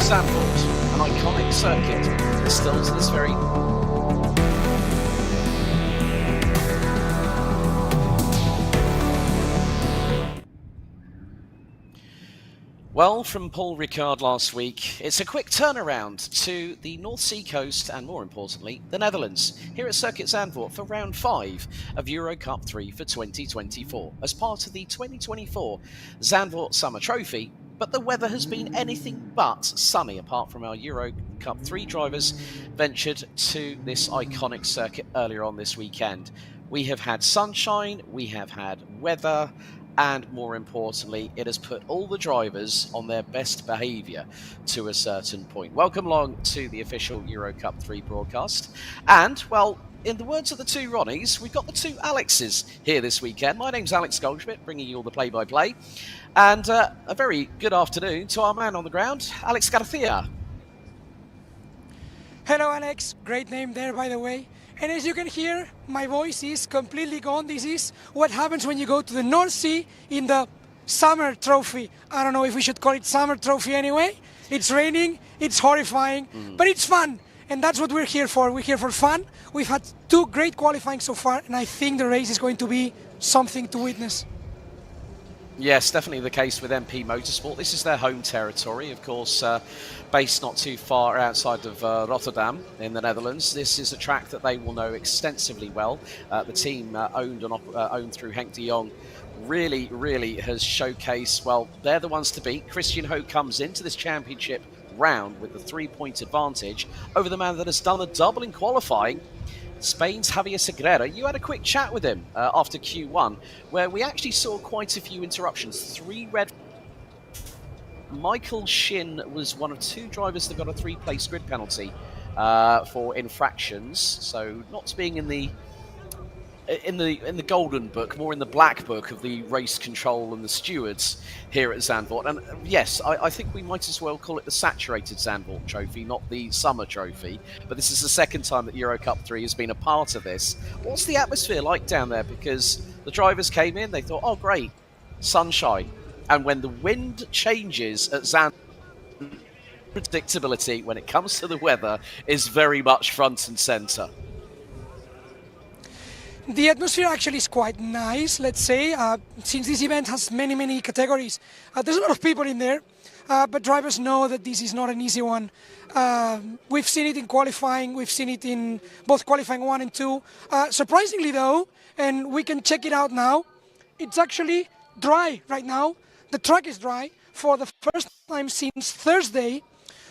Zandvoort, an iconic circuit, still to this very well, from Paul Ricard last week, it's a quick turnaround to the North Sea coast and, more importantly, the Netherlands, here at Circuit Zandvoort for round 5 of EUROCUP-3 for 2024 as part of the 2024 Zandvoort Summer Trophy. But the weather has been anything but sunny, apart from our EUROCUP-3 drivers ventured to this iconic circuit earlier on this weekend. We have had sunshine, we have had weather, and more importantly, it has put all the drivers on their best behaviour to a certain point. Welcome along to the official EUROCUP-3 broadcast. And, well, in the words of the two Ronnies, we've got the two Alexes here this weekend. My name's Alex Goldschmidt, bringing you all the play-by-play. And a very good afternoon to our man on the ground, Alex Garcia. Hello, Alex. Great name there, by the way. And as you can hear, my voice is completely gone. This is what happens when you go to the North Sea in the Summer Trophy. I don't know if we should call it Summer Trophy anyway. It's raining, it's horrifying, but it's fun. And that's what we're here for. We're here for fun. We've had 2 great qualifying so far, and I think the race is going to be something to witness. Yes, definitely the case with MP Motorsport. This is their home territory, of course, based not too far outside of Rotterdam in the Netherlands. This is a track that they will know extensively well. The team owned through Henk de Jong really has showcased, well, they're the ones to beat. Christian Ho comes into this championship round with the 3-point advantage over the man that has done a double in qualifying, Spain's Javier Sagrera. You had a quick chat with him after Q1, where we actually saw quite a few interruptions. 3 red. Michael Shin was one of 2 drivers that got a 3-place grid penalty for infractions. So not being in the golden book, more in the black book of the race control and the stewards here at Zandvoort. And yes, I think we might as well call it the saturated Zandvoort Trophy, not the summer trophy. But this is the second time that EuroCup-3 has been a part of this. What's the atmosphere like down there? Because the drivers came in, they thought, oh great, sunshine. And when the wind changes at Zandvoort, Predictability when it comes to the weather is very much front and centre. The atmosphere actually is quite nice, let's say, since this event has many categories. There's a lot of people in there, but drivers know that this is not an easy one. We've seen it in qualifying, we've seen it in both qualifying 1 and 2. Surprisingly though, and we can check it out now, it's actually dry right now. The track is dry for the first time since Thursday.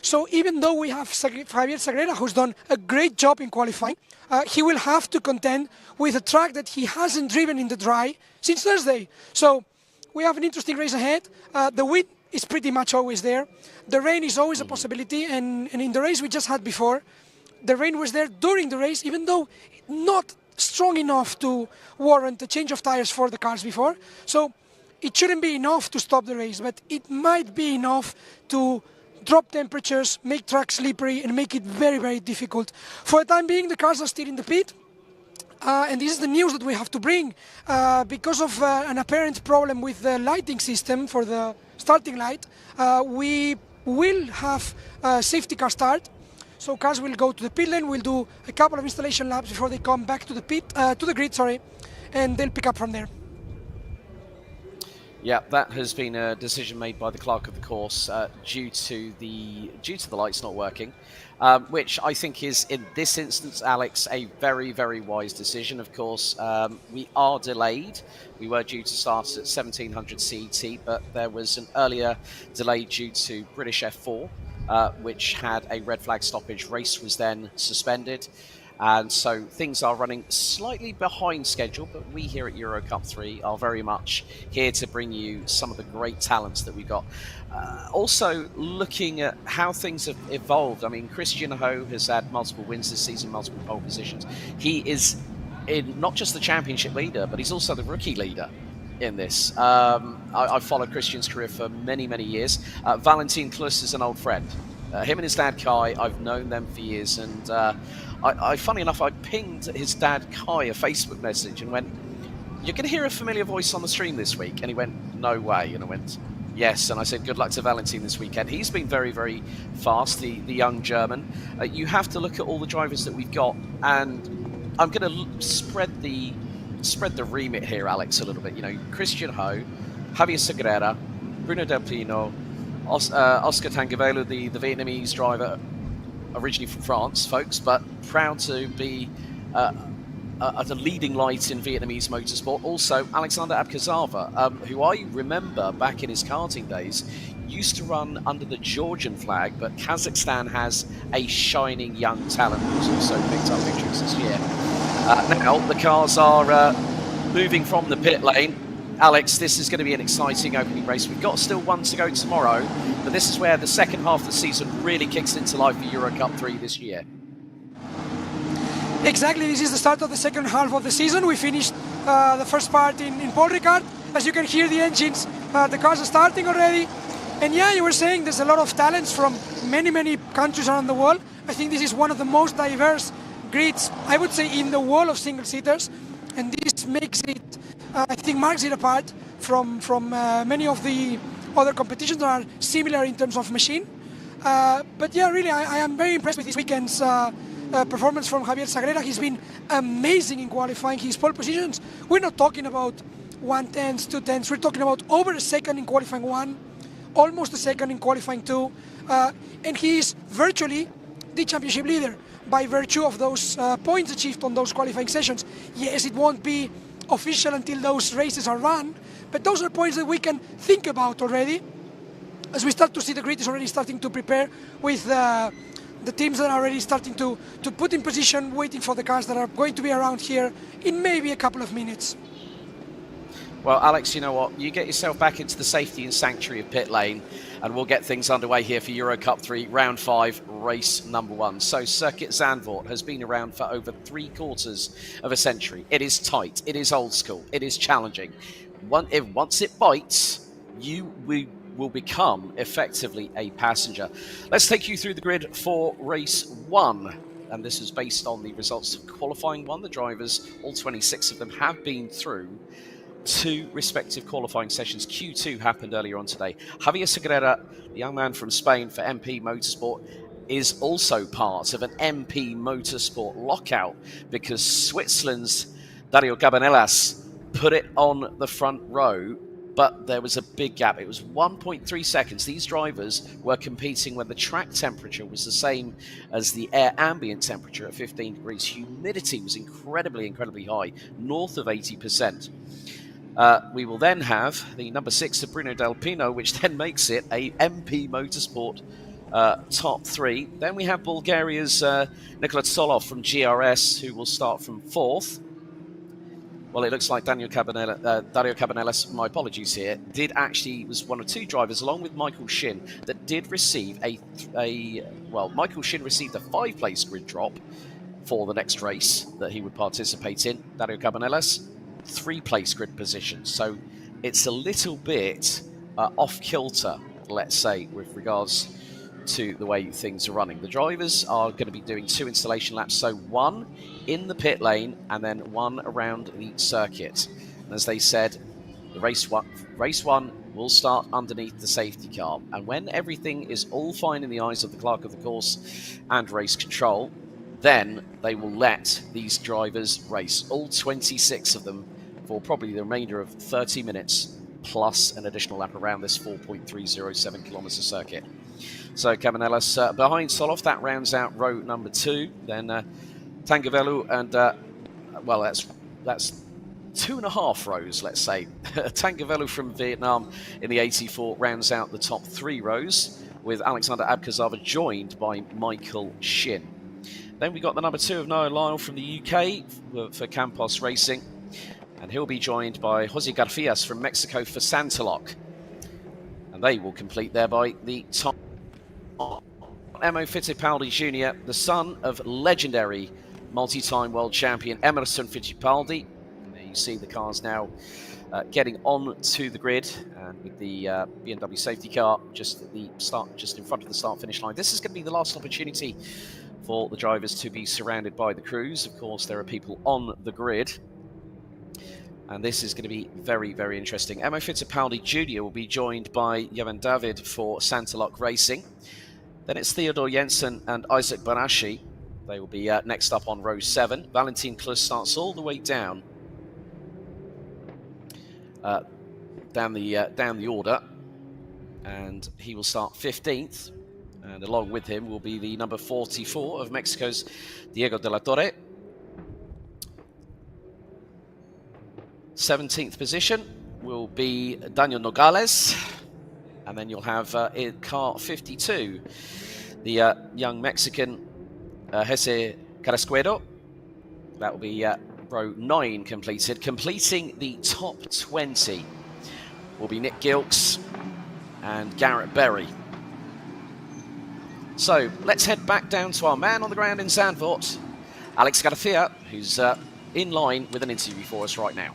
So even though we have Javier Sagrera, who's done a great job in qualifying, he will have to contend with a track that he hasn't driven in the dry since Thursday. So we have an interesting race ahead. The wind is pretty much always there. The rain is always a possibility, and in the race we just had before, the rain was there during the race, even though not strong enough to warrant a change of tires for the cars before. So it shouldn't be enough to stop the race, but it might be enough to drop temperatures, make track slippery, and make it very difficult. For the time being, the cars are still in the pit. And this is the news that we have to bring. Because of an apparent problem with the lighting system for the starting light, we will have a safety car start. So cars will go to the pit lane, we'll do a couple of installation laps before they come back to the pit, to the grid, sorry, and they'll pick up from there. Yeah, that has been a decision made by the clerk of the course due to the lights not working, which I think is, in this instance, Alex, a very wise decision. Of course, we are delayed. We were due to start at 1700 CET, but there was an earlier delay due to British F4, which had a red flag stoppage. Race was then suspended. And so things are running slightly behind schedule, but we here at EUROCUP-3 are very much here to bring you some of the great talents that we've got. Also, looking at how things have evolved. I mean, Christian Ho has had multiple wins this season, multiple pole positions. He is in not just the championship leader, but he's also the rookie leader in this. I've followed Christian's career for many years. Valentin Klus is an old friend. Him and his dad Kai, I've known them for years, and funny enough, I pinged his dad Kai a Facebook message and went, "You're going to hear a familiar voice on the stream this week?" And he went, "No way." And I went, "Yes." And I said, "Good luck to Valentin this weekend." He's been very fast, the young German. You have to look at all the drivers that we've got, and I'm going to spread the remit here, Alex, a little bit. You know, Christian Ho, Javier Sagrera, Bruno Del Pino, Oscar Tangavelu, the Vietnamese driver, originally from France, folks, but proud to be at a leading light in Vietnamese motorsport. Also, Alexander Abkhazava, who I remember back in his karting days, used to run under the Georgian flag, but Kazakhstan has a shining young talent who's also picked up victories this year. Now, the cars are moving from the pit lane. Alex, this is going to be an exciting opening race. We've got still one to go tomorrow, but this is where the second half of the season really kicks into life for EuroCup-3 this year. Exactly, this is the start of the second half of the season. We finished the first part in Paul Ricard. As you can hear the engines, the cars are starting already. And yeah, you were saying there's a lot of talents from many countries around the world. I think this is one of the most diverse grids, I would say, in the world of single-seaters. And this makes it, I think, marks it apart from many of the other competitions that are similar in terms of machine. But yeah, really, I am very impressed with this weekend's performance from Javier Sagrera. He's been amazing in qualifying. His pole positions, we're not talking about 1/10, 2/10. We're talking about over a second in qualifying 1, almost a second in qualifying 2. And he is virtually the championship leader by virtue of those points achieved on those qualifying sessions. Yes, it won't be official until those races are run, but those are points that we can think about already. As we start to see the grid is already starting to prepare with the teams that are already starting to put in position, waiting for the cars that are going to be around here in maybe a couple of minutes. Well, Alex, you know what? You get yourself back into the safety and sanctuary of pit lane, and we'll get things underway here for EuroCup-3, round 5, race number 1. So Circuit Zandvoort has been around for over 3/4 of a century. It is tight. It is old school. It is challenging. Once it bites, you will become effectively a passenger. Let's take you through the grid for race 1. And this is based on the results of qualifying 1. The drivers, all 26 of them, have been through. two respective qualifying sessions. Q2 happened earlier on today. Javier Segura, the young man from Spain for MP Motorsport, is also part of an MP Motorsport lockout because Switzerland's Dario Cabanellas put it on the front row, but there was a big gap. It was 1.3 seconds. These drivers were competing when the track temperature was the same as the air ambient temperature at 15 degrees. Humidity was incredibly high, north of 80%. We will then have the number 6 of Bruno Del Pino, which then makes it a MP Motorsport top 3. Then we have Bulgaria's Nikola Tsolov from GRS, who will start from 4th. Well, it looks like Dario Cabanellas, my apologies here, was one of 2 drivers, along with Michael Shin, that did receive Michael Shin received a 5-place grid drop for the next race that he would participate in. Dario Cabanellas, 3-place grid position. So it's a little bit off kilter, let's say, with regards to the way things are running. The drivers are going to be doing 2 installation laps, so 1 in the pit lane and then 1 around the circuit. And as they said, the race one will start underneath the safety car, and when everything is all fine in the eyes of the clerk of the course and race control, then they will let these drivers race, all 26 of them, for probably the remainder of 30 minutes plus an additional lap around this 4.307 kilometer circuit. So Cabanellas behind Solov, that rounds out row number 2. Then Tangavelu and, that's 2.5 rows, let's say. Tangavelu from Vietnam in the 84 rounds out the top 3 rows, with Alexander Abkazava joined by Michael Shin. Then we got the number 2 of Noah Lyle from the UK for Campos Racing, and he'll be joined by Jose Garfias from Mexico for Santaloc. And they will complete thereby the top. Emo Fittipaldi Jr., the son of legendary multi-time world champion Emerson Fittipaldi. And there you see the cars now getting on to the grid, and with the BMW safety car just at the start, just in front of the start-finish line. This is going to be the last opportunity for the drivers to be surrounded by the crews. Of course, there are people on the grid, and this is going to be very interesting. Emo Fittipaldi Jr. will be joined by Johan David for Santaloc Racing. Then it's Theodore Jensen and Isaac Barashi. They will be next up on row 7. Valentin Klus starts all the way down the order, and he will start 15th. And along with him will be the number 44 of Mexico's Diego de la Torre. 17th position will be Daniel Nogales. And then you'll have in car 52, the young Mexican Jesse Carrasquedo. That will be row 9 completed. Completing the top 20 will be Nick Gilks and Garrett Berry. So let's head back down to our man on the ground in Zandvoort, Alex Garcia, who's in line with an interview for us right now.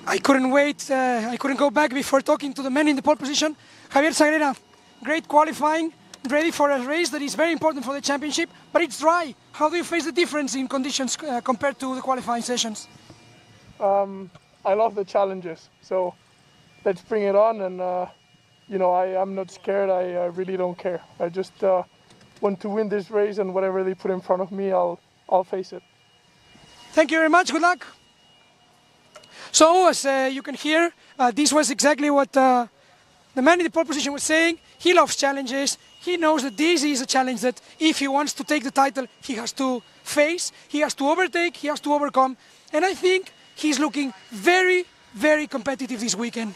I couldn't wait. I couldn't go back before talking to the man in the pole position. Javier Sagrera, great qualifying, ready for a race that is very important for the championship, but it's dry. How do you face the difference in conditions compared to the qualifying sessions? I love the challenges, so let's bring it on. And I'm not scared. I really don't care. I just want to win this race, and whatever they put in front of me, I'll face it. Thank you very much. Good luck. So, as you can hear, this was exactly what the man in the pole position was saying. He loves challenges. He knows that this is a challenge that if he wants to take the title, he has to face, he has to overtake, he has to overcome. And I think he's looking very competitive this weekend.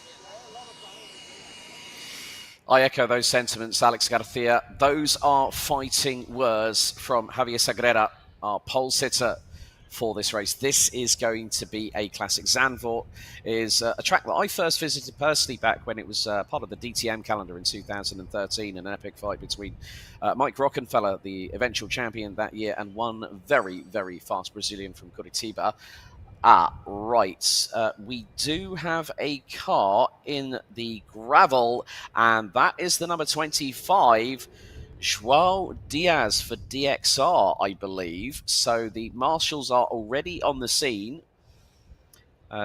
I echo those sentiments, Alex Garcia. Those are fighting words from Javier Sagrera, our pole sitter for this race. This is going to be a classic. Zandvoort is a track that I first visited personally back when it was part of the DTM calendar in 2013, an epic fight between Mike Rockenfeller, the eventual champion that year, and one very fast Brazilian from Curitiba. Right. We do have a car in the gravel, and that is the number 25, João Diaz for DXR, I believe. So the marshals are already on the scene.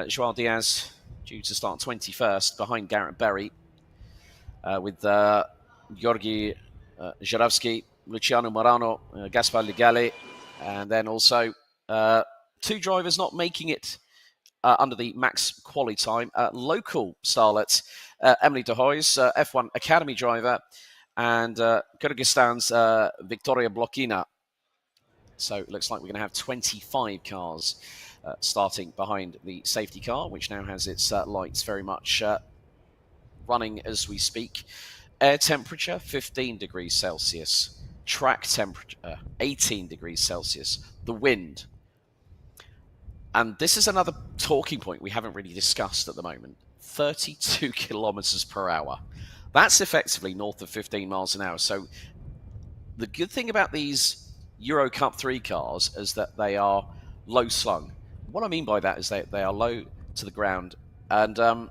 Joao Diaz due to start 21st behind Garrett Berry, with Georgi Żurawski, Luciano Morano, Gaspar Legale, and then also 2 drivers not making it under the max quali time. Local starlet Emily de Hoys, F1 Academy driver, and Kyrgyzstan's Victoria Blokina. So it looks like we're going to have 25 cars starting behind the safety car, which now has its lights very much running as we speak. Air temperature, 15 degrees Celsius. Track temperature, 18 degrees Celsius. The wind. And this is another talking point we haven't really discussed at the moment. 32 kilometers per hour. That's effectively north of 15 miles an hour. So the good thing about these EUROCUP-3 cars is that they are low slung. What I mean by that is they are low to the ground. And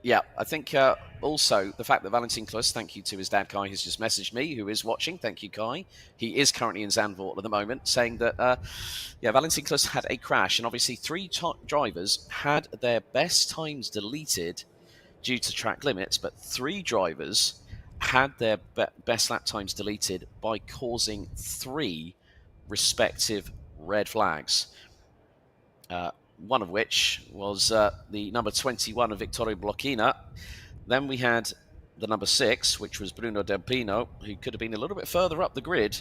yeah, I think also the fact that Valentin Klus, thank you to his dad Kai, has just messaged me, who is watching. Thank you, Kai. He is currently in Zandvoort at the moment, saying that, yeah, Valentin Klus had a crash, and obviously 3 drivers had their best times deleted due to track limits, but 3 drivers had their best lap times deleted by causing 3 respective red flags. One of which was the number 21 of Victoria Blokina. Then we had the number 6, which was Bruno Del Pino, who could have been a little bit further up the grid.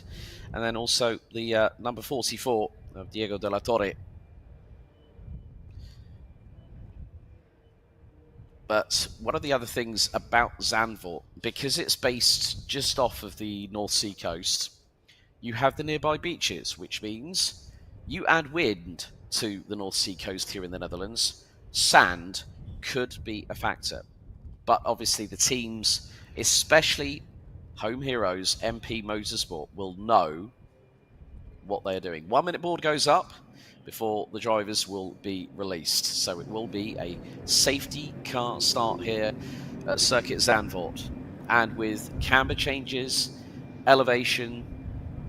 And then also the number 44 of Diego de la Torre. But one of the other things about Zandvoort, because it's based just off of the North Sea coast, you have the nearby beaches, which means you add wind to the North Sea coast here in the Netherlands, sand could be a factor. But obviously the teams, especially home heroes, MP Motorsport, will know what they are doing. 1 minute board goes up before the drivers will be released. So it will be a safety car start here at Circuit Zandvoort. And with camber changes, elevation,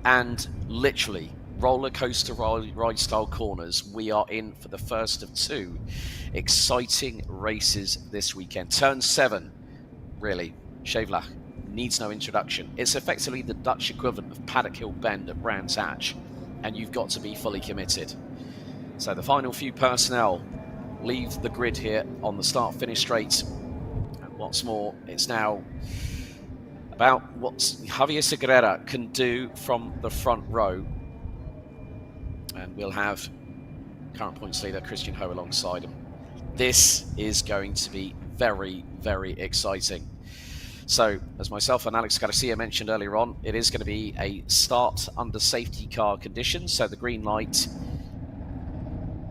and literally roller coaster ride style corners, we are in for the first of 2 exciting races this weekend. Turn 7, really, Schevelach needs no introduction. It's effectively the Dutch equivalent of Paddock Hill Bend at Brands Hatch, and you've got to be fully committed. So the final few personnel leave the grid here on the start-finish straight. And what's more, it's now about what Javier Segurera can do from the front row. And we'll have current points leader Christian Ho alongside him. This is going to be very, very exciting. So, as myself and Alex Garcia mentioned earlier on, it is going to be a start under safety car conditions. So the green light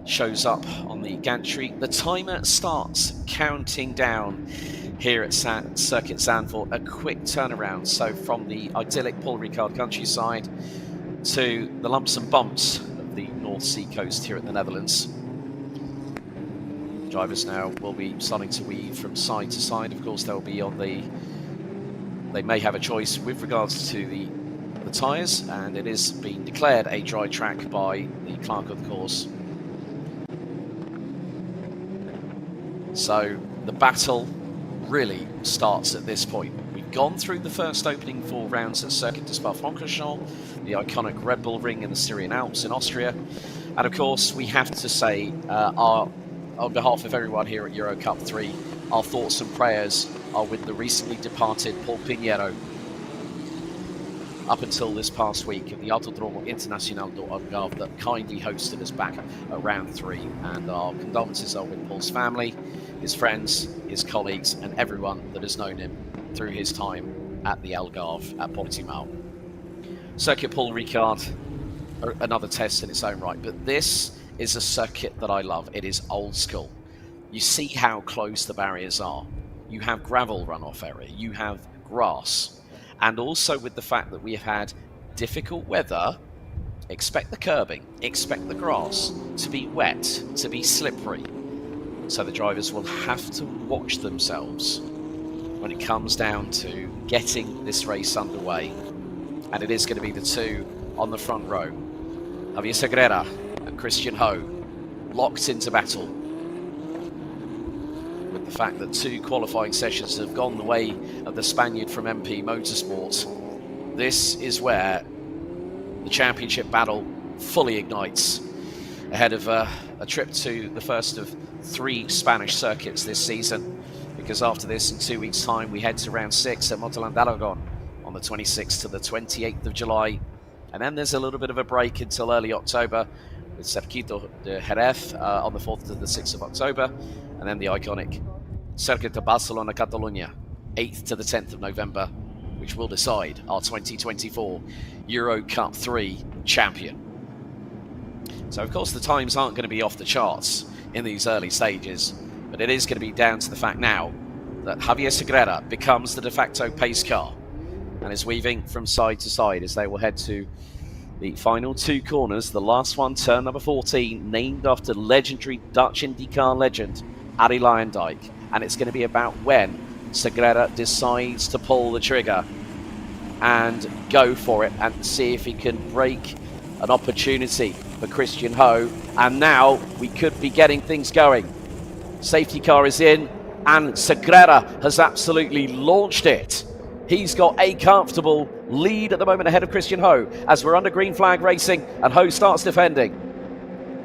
shows up on the gantry. The timer starts counting down here at Circuit Zandvoort. A quick turnaround. So from the idyllic Paul Ricard countryside to the lumps and bumps of the North Sea coast here at the Netherlands. Drivers now will be starting to weave from side to side. Of course, they'll be on the... They may have a choice with regards to the tyres, and it is being declared a dry track by the clerk of the course. So the battle really starts at this point. We've gone through the first opening 4 rounds at Circuit de SPA-FRANCORCHAMPS, the iconic Red Bull Ring in the Styrian Alps in Austria. And of course, we have to say, on behalf of everyone here at EUROCUP-3, our thoughts and prayers are with the recently departed Paul Pinheiro. Up until this past week at the Autodromo Internacional do Algarve that kindly hosted us back at round 3. And our condolences are with Paul's family, his friends, his colleagues, and everyone that has known him through his time at the Algarve at Podium. Circuit Paul Ricard, another test in its own right, but this is a circuit that I love. It is old school. You see how close the barriers are. You have gravel runoff area, you have grass, and also with the fact that we have had difficult weather, expect the curbing, expect the grass to be wet, to be slippery. So the drivers will have to watch themselves when it comes down to getting this race underway. And it is going to be the 2 on the front row. Javier Segurera and Christian Ho locked into battle. the fact that 2 qualifying sessions have gone the way of the Spaniard from MP Motorsport, this is where the championship battle fully ignites ahead of a trip to the first of 3 Spanish circuits this season, because after this, in 2 weeks' time, we head to round 6 at Montellán de Aragon on the 26th to the 28th of July, and then there's a little bit of a break until early October with Circuito de Jerez on the 4th to the 6th of October, and then the iconic Circuit de Barcelona Catalunya, 8th to the 10th of November, which will decide our 2024 EUROCUP-3 champion. So, of course, the times aren't going to be off the charts in these early stages, but it is going to be down to the fact now that Javier Sagrera becomes the de facto pace car and is weaving from side to side as they will head to the final 2 corners. The last one, turn number 14, named after legendary Dutch IndyCar legend Arie Luyendyk. And it's going to be about when Sagrera decides to pull the trigger and go for it and see if he can break an opportunity for Christian Ho. And now we could be getting things going. Safety car is in, and Sagrera has absolutely launched it. He's got a comfortable lead at the moment ahead of Christian Ho as we're under green flag racing and Ho starts defending.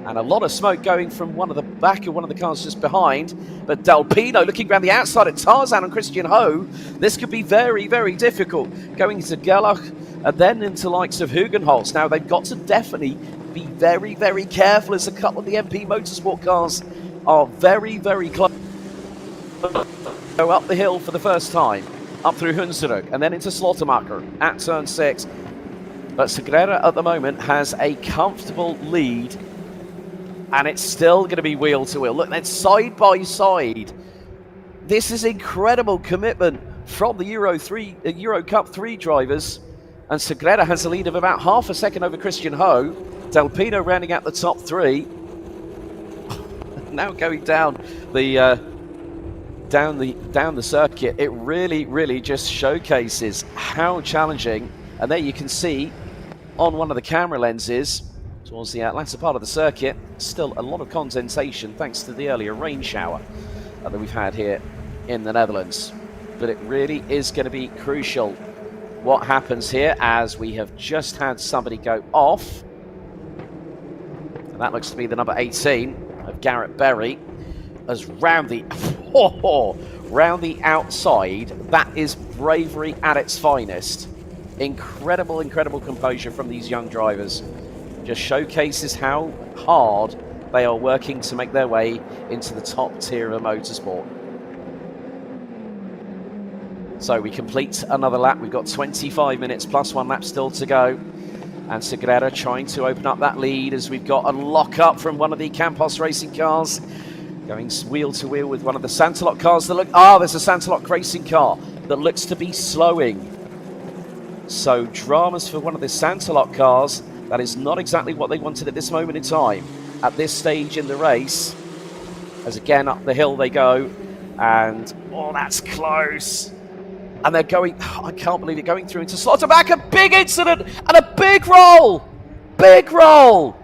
And a lot of smoke going from one of the back of one of the cars just behind. But Del Pino looking around the outside at Tarzan and Christian Ho. This could be very, very difficult. Going into Gerlach and then into likes of Hugenholz. Now they've got to definitely be very, very careful as a couple of the MP Motorsport cars are very, very close. Go up the hill for the first time, up through Hunsrück and then into Slottermacher at turn 6. But Sagrera at the moment has a comfortable lead, and it's still going to be wheel to wheel. Look, that's side by side. This is incredible commitment from the EuroCup-3 drivers, and Sagrera has a lead of about half a second over Christian Ho. Del Pino rounding out the top 3. Now going down the down the circuit, it really just showcases how challenging. And there you can see on one of the camera lenses towards the latter part of the circuit, still a lot of condensation thanks to the earlier rain shower that we've had here in the Netherlands. But it really is going to be crucial what happens here, as we have just had somebody go off, and that looks to be the number 18 of Garrett Berry, as round the round the outside. That is bravery at its finest. Incredible composure from these young drivers. Just showcases how hard they are working to make their way into the top tier of motorsport. So we complete another lap. We've got 25 minutes plus 1 lap still to go. And Sagrera trying to open up that lead as we've got a lock-up from one of the Campos Racing cars. Going wheel to wheel with one of the Santalok cars that look... there's a Santalok racing car that looks to be slowing. So dramas for one of the Santalok cars. That is not exactly what they wanted at this moment in time, at this stage in the race. As again, up the hill they go. And, that's close. And they're going... I can't believe it, going through into Slotterback. A big incident and a big roll. Big roll.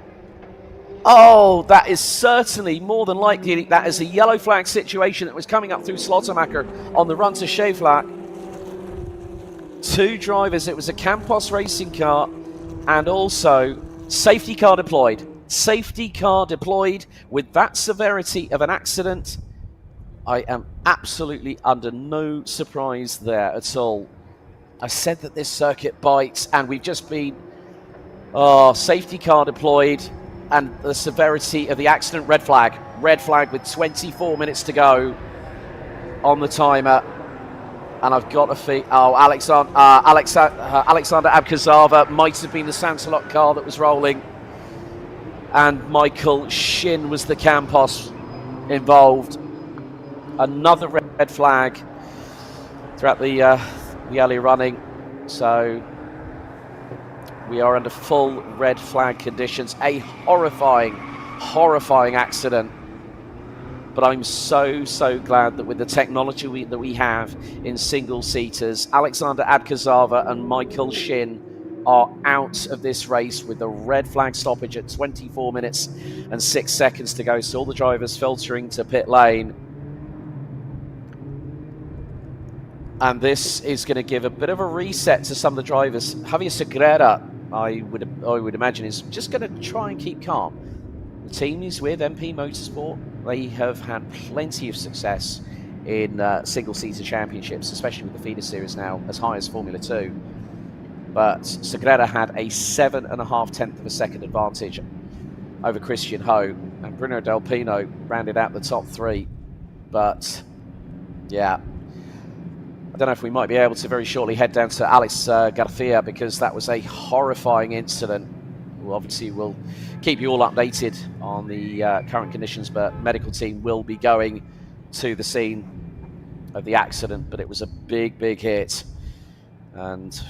That is certainly more than likely. That is a yellow flag situation that was coming up through Slottermacher on the run to Scheeflack. 2 drivers. It was a Campos Racing car and also safety car deployed. Safety car deployed with that severity of an accident. I am absolutely under no surprise there at all. I said that this circuit bites, and we've just been safety car deployed. And the severity of the accident, red flag. Red flag with 24 minutes to go on the timer. And I've got a feel... Alexander Abkazava might have been the Santalok car that was rolling. And Michael Shin was the Campos involved. Another red flag throughout the early running. So... we are under full red flag conditions. A horrifying accident. But I'm so glad that with the technology that we have in single-seaters, Alexander Abkazava and Michael Shin are out of this race with the red flag stoppage at 24 minutes and 6 seconds to go. So all the drivers filtering to pit lane. And this is going to give a bit of a reset to some of the drivers. Javier Segura, I would imagine, is just going to try and keep calm. The team is with MP Motorsport. They have had plenty of success in single-seater championships, especially with the feeder series now as high as Formula 2. But Segura had a 7.5 tenth of a second advantage over Christian Ho, and Bruno Del Pino rounded out the top 3. But yeah, I don't know if we might be able to very shortly head down to Alex Garcia, because that was a horrifying incident. Obviously, we'll keep you all updated on the current conditions, but medical team will be going to the scene of the accident. But it was a big, big hit, and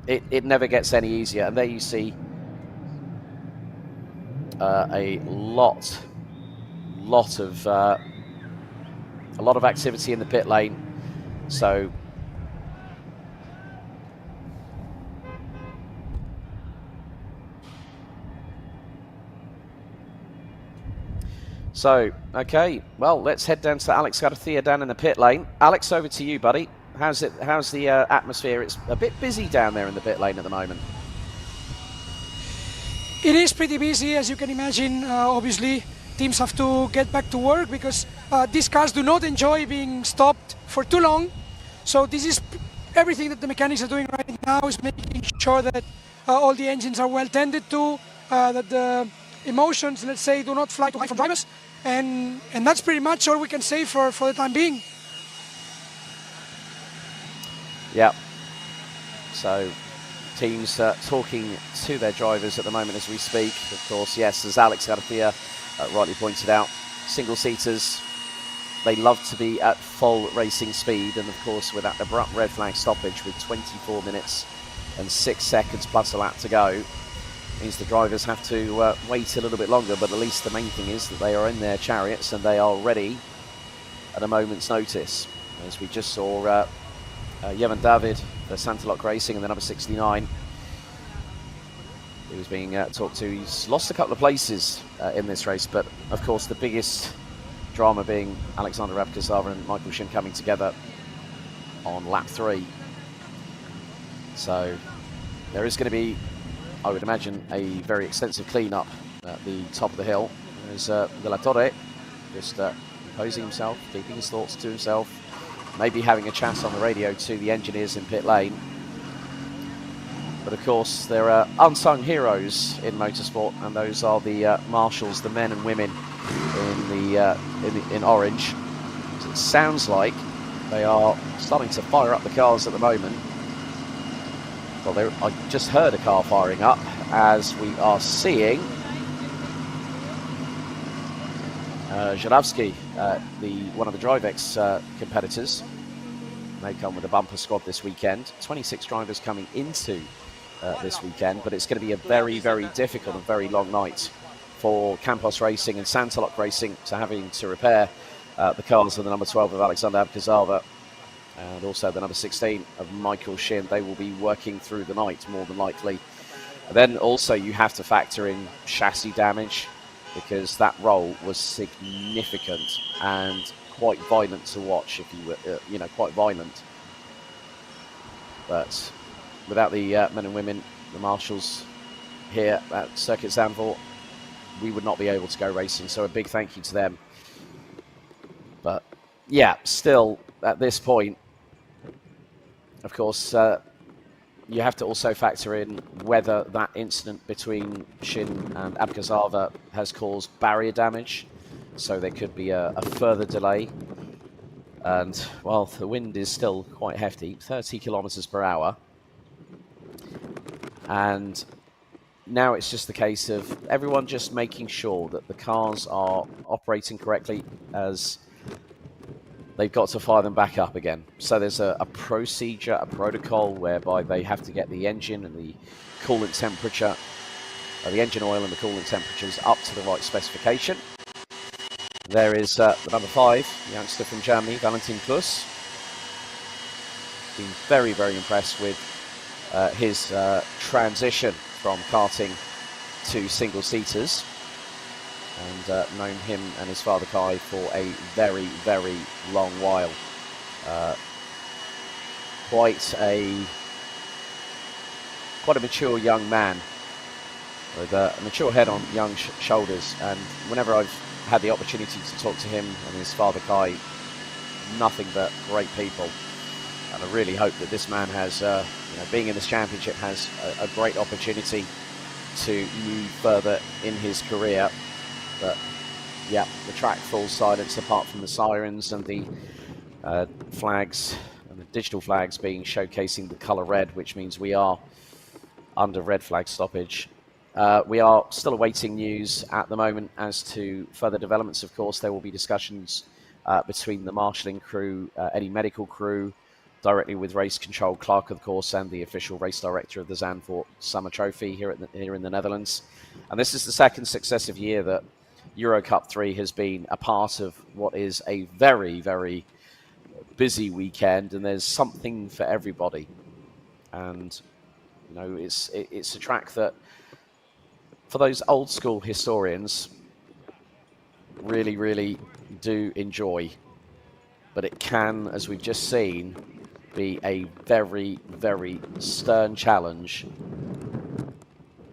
it never gets any easier. And there you see a lot of activity in the pit lane. So okay, well, let's head down to Alex Garcia down in the pit lane. Alex, over to you, buddy. How's the atmosphere? It's a bit busy down there in the pit lane at the moment. It is pretty busy, as you can imagine. Obviously, teams have to get back to work because these cars do not enjoy being stopped for too long. So this is everything that the mechanics are doing right now, is making sure that all the engines are well tended to, that the emotions, let's say, do not fly too high from drivers, and that's pretty much all we can say for the time being. Yeah. So teams talking to their drivers at the moment as we speak. Of course, yes, as Alex Garcia rightly pointed out, single-seaters, they love to be at full racing speed, and of course with that abrupt red flag stoppage with 24 minutes and 6 seconds plus a lap to go, means the drivers have to wait a little bit longer. But at least the main thing is that they are in their chariots and they are ready at a moment's notice. As we just saw Yevan David for Santalok Racing and the number 69. He was being talked to. He's lost a couple of places in this race, but of course the biggest drama being Alexander Rabkazava and Michael Shin coming together on lap 3. So there is going to be, I would imagine, a very extensive clean-up at the top of the hill. There's De La Torre just composing himself, keeping his thoughts to himself, maybe having a chat on the radio to the engineers in pit lane. But of course, there are unsung heroes in motorsport, and those are the marshals, the men and women in orange. It sounds like they are starting to fire up the cars at the moment. Well, I just heard a car firing up as we are seeing Żurawski, one of the DriveX competitors. They come with a bumper squad this weekend. 26 drivers coming into this weekend, but it's going to be a very, very difficult and very long night for Campos Racing and Santalok Racing, to having to repair the cars of the number 12 of Alexander Abkazava and also the number 16 of Michael Shin. They will be working through the night, more than likely. And then also you have to factor in chassis damage, because that roll was significant and quite violent to watch, if you were, quite violent. But without the men and women, the marshals here at Circuit Zandvoort, we would not be able to go racing. So a big thank you to them. But yeah, still at this point, of course, you have to also factor in whether that incident between Shin and Abkazava has caused barrier damage. So there could be a further delay. And, well, the wind is still quite hefty, 30 kilometers per hour. And now it's just the case of everyone just making sure that the cars are operating correctly, as they've got to fire them back up again. So there's a procedure, a protocol, whereby they have to get the engine and the coolant temperature, the engine oil and the coolant temperatures up to the right specification. There is the number 5, the youngster from Germany, Valentin Plus. Been very, very impressed with his transition from karting to single-seaters, and known him and his father Kai for a very, very long while. quite a mature young man with a mature head on young shoulders. And whenever I've had the opportunity to talk to him and his father Kai, nothing but great people. And I really hope that this man has, being in this championship, has a great opportunity to move further in his career. But yeah, the track falls silence apart from the sirens and the flags and the digital flags showcasing the colour red, which means we are under red flag stoppage. We are still awaiting news at the moment as to further developments. Of course, there will be discussions between the marshalling crew, any medical crew, directly with race control clerk, of course, and the official race director of the Zandvoort Summer Trophy here in the Netherlands. And this is the second successive year that EUROCUP-3 has been a part of what is a very, very busy weekend, and there's something for everybody. And it's a track that, for those old school historians, really, really do enjoy. But it can, as we've just seen, be a very, very stern challenge.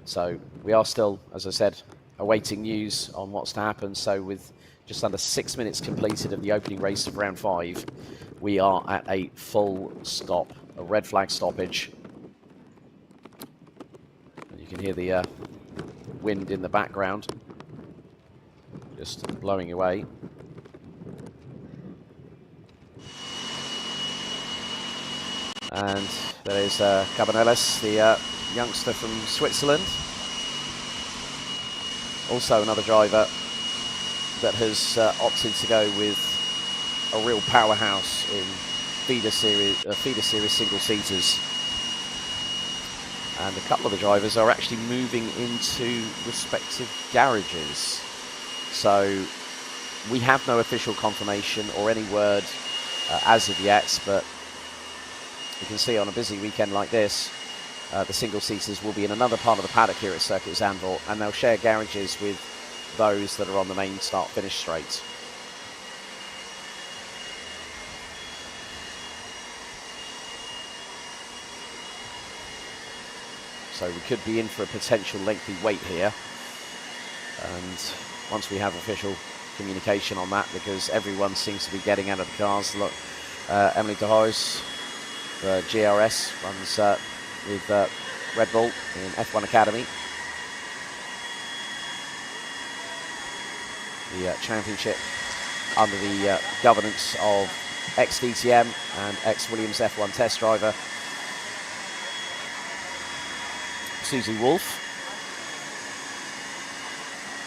So we are still, as I said, awaiting news on what's to happen. So with just under 6 minutes completed of the opening race of round 5, we are at a full stop, a red flag stoppage. And you can hear the wind in the background, just blowing away. And there is Cabanillas, the youngster from Switzerland. Also another driver that has opted to go with a real powerhouse in feeder series single-seaters. And a couple of the drivers are actually moving into respective garages. So we have no official confirmation or any word as of yet, but you can see on a busy weekend like this, the single-seaters will be in another part of the paddock here at Circuit Zandvoort, and they'll share garages with those that are on the main start-finish straight. So we could be in for a potential lengthy wait here. And once we have official communication on that, because everyone seems to be getting out of the cars. Look, Emily de Hoos, the GRS, runs with Red Bull in F1 Academy. The championship under the governance of ex-DTM and ex-Williams F1 test driver Susie Wolf.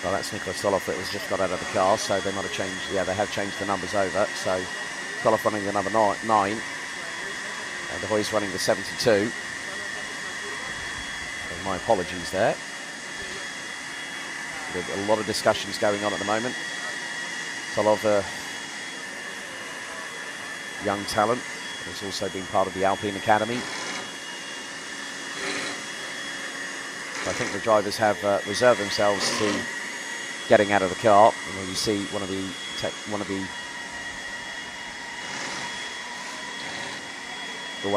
Well, that's Nicola Soloff that has just got out of the car, so they might have changed. Yeah, they have changed the numbers over. So Soloff running the number 9, and De Hoos running the 72. So my apologies there. There's a lot of discussions going on at the moment. Soloff, young talent, has also been part of the Alpine Academy. I think the drivers have reserved themselves to getting out of the car. And you see one of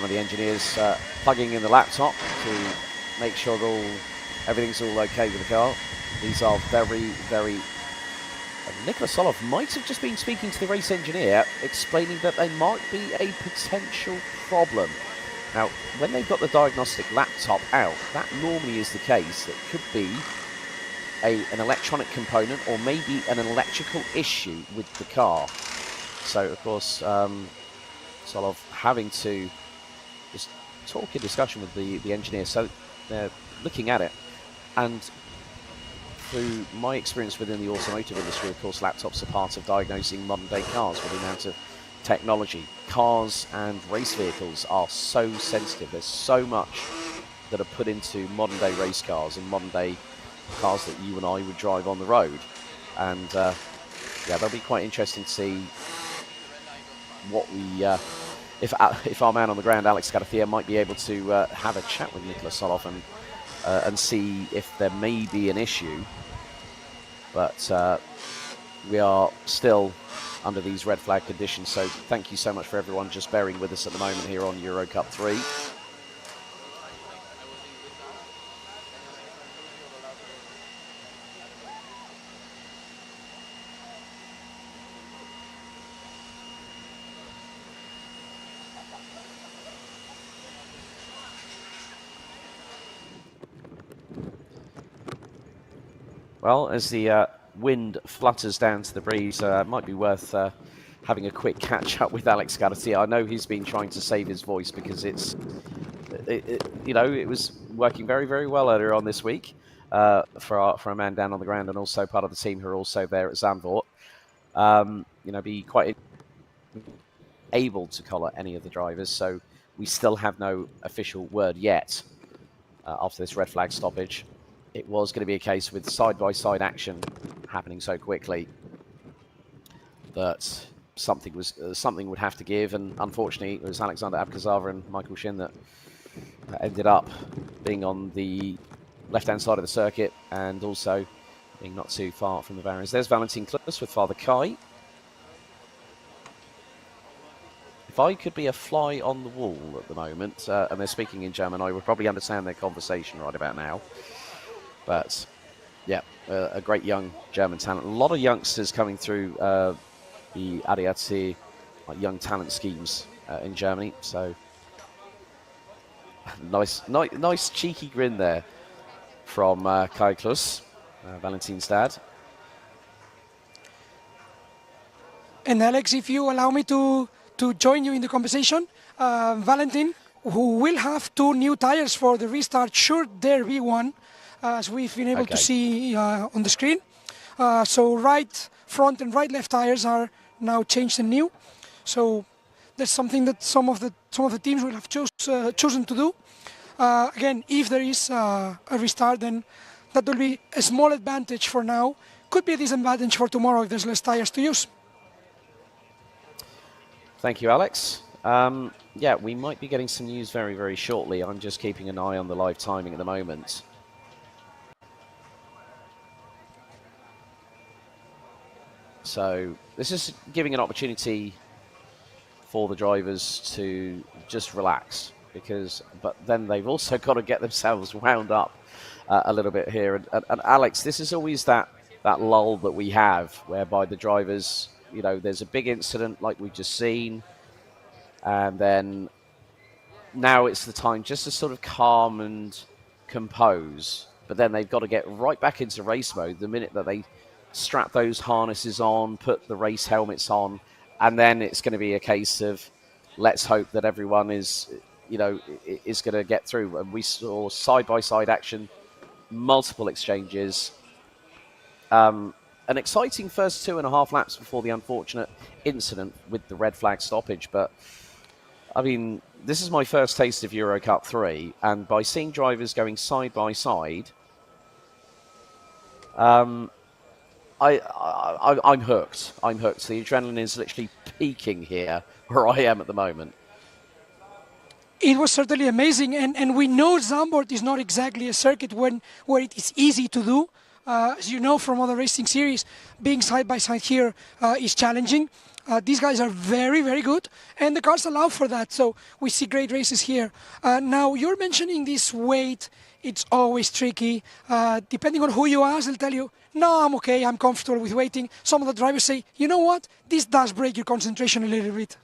the engineers plugging in the laptop to make sure everything's all okay with the car. These are very, very. Nicola Soloff might have just been speaking to the race engineer, explaining that there might be a potential problem. Now, when they've got the diagnostic laptop out, that normally is the case. It could be an electronic component or maybe an electrical issue with the car. So, of course, Soloff having to just talk in discussion with the engineer. So they're looking at it. And through my experience within the automotive industry, of course, laptops are part of diagnosing modern-day cars with the amount of technology. Cars and race vehicles are so sensitive. There's so much that are put into modern-day race cars and modern-day cars that you and I would drive on the road. And yeah, that'll be quite interesting to see what we, if our man on the ground, Alex Garcia, might be able to have a chat with Nicola Soloff and see if there may be an issue. But we are still under these red flag conditions. So thank you so much for everyone just bearing with us at the moment here on EuroCup-3. Well, as the wind flutters down to the breeze, it might be worth having a quick catch up with Alex Garcia. I know he's been trying to save his voice because it was working very, very well earlier on this week for a man down on the ground and also part of the team who are also there at Zandvoort. Be quite able to collar any of the drivers. So we still have no official word yet after this red flag stoppage. It was going to be a case with side-by-side action happening so quickly that something would have to give, and unfortunately it was Alexander Abkazava and Michael Shin that ended up being on the left-hand side of the circuit and also being not too far from the barriers. There's Valentin Klus with Father Kai. If I could be a fly on the wall at the moment, and they're speaking in German, I would probably understand their conversation right about now. But, yeah, a great young German talent. A lot of youngsters coming through the ADAC young talent schemes in Germany. So, nice cheeky grin there from Kai Klus, Valentin's dad. And Alex, if you allow me to join you in the conversation, Valentin, who will have 2 new tires for the restart, should there be one, as we've been able to see on the screen. So right front and right left tires are now changed and new. So there's something that some of the teams will have chosen to do. Again, if there is a restart, then that will be a small advantage for now. Could be a disadvantage for tomorrow if there's less tires to use. Thank you, Alex. Yeah, we might be getting some news very, very shortly. I'm just keeping an eye on the live timing at the moment. So this is giving an opportunity for the drivers to just relax, but then they've also got to get themselves wound up a little bit here. And Alex, this is always that lull that we have, whereby the drivers, there's a big incident like we've just seen, and then now it's the time just to sort of calm and compose. But then they've got to get right back into race mode the minute that they strap those harnesses on, put the race helmets on, and then it's going to be a case of let's hope that everyone is going to get through. And we saw side-by-side action, multiple exchanges, an exciting first 2.5 laps before the unfortunate incident with the red flag stoppage. But I mean, this is my first taste of EuroCup-3, and by seeing drivers going side by side, I'm hooked. I'm hooked. The adrenaline is literally peaking here where I am at the moment. It was certainly amazing, and we know Zandvoort is not exactly a circuit where it is easy to do. As you know from other racing series, being side by side here is challenging. These guys are very, very good, and the cars allow for that. So we see great races here. Now, you're mentioning this weight. It's always tricky. Depending on who you ask, they'll tell you, no, I'm okay, I'm comfortable with waiting. Some of the drivers say, you know what, this does break your concentration a little bit.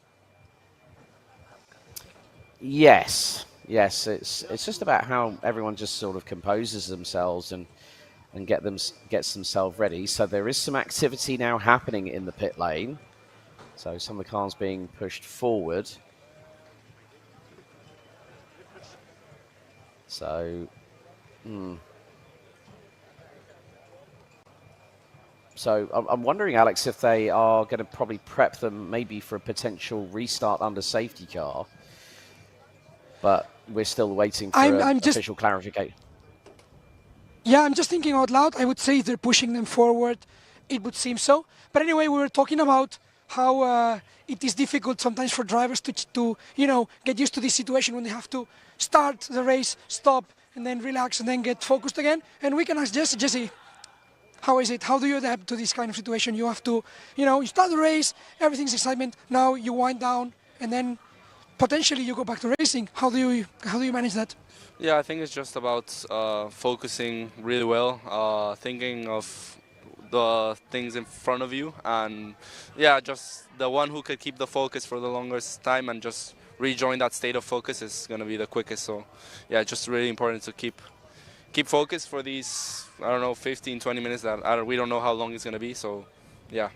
Yes, it's just about how everyone just sort of composes themselves and gets themselves ready. So there is some activity now happening in the pit lane. So some of the cars being pushed forward. So, So I'm wondering, Alex, if they are going to probably prep them maybe for a potential restart under safety car. But we're still waiting for official clarification. Yeah, I'm just thinking out loud. I would say if they're pushing them forward, it would seem so. But anyway, we were talking about how it is difficult sometimes for drivers to get used to this situation when they have to start the race, stop, and then relax, and then get focused again. And we can ask Jesse. Jesse, How is it? How do you adapt to this kind of situation? You have to, you start the race, everything's excitement. Now you wind down, and then potentially you go back to racing. How do you manage that? Yeah, I think it's just about focusing really well, thinking of the things in front of you, and yeah, just the one who could keep the focus for the longest time and just rejoin that state of focus is going to be the quickest. So yeah, just really important to keep focused for these, I don't know, 15, 20 minutes that we don't know how long it's going to be. So yeah.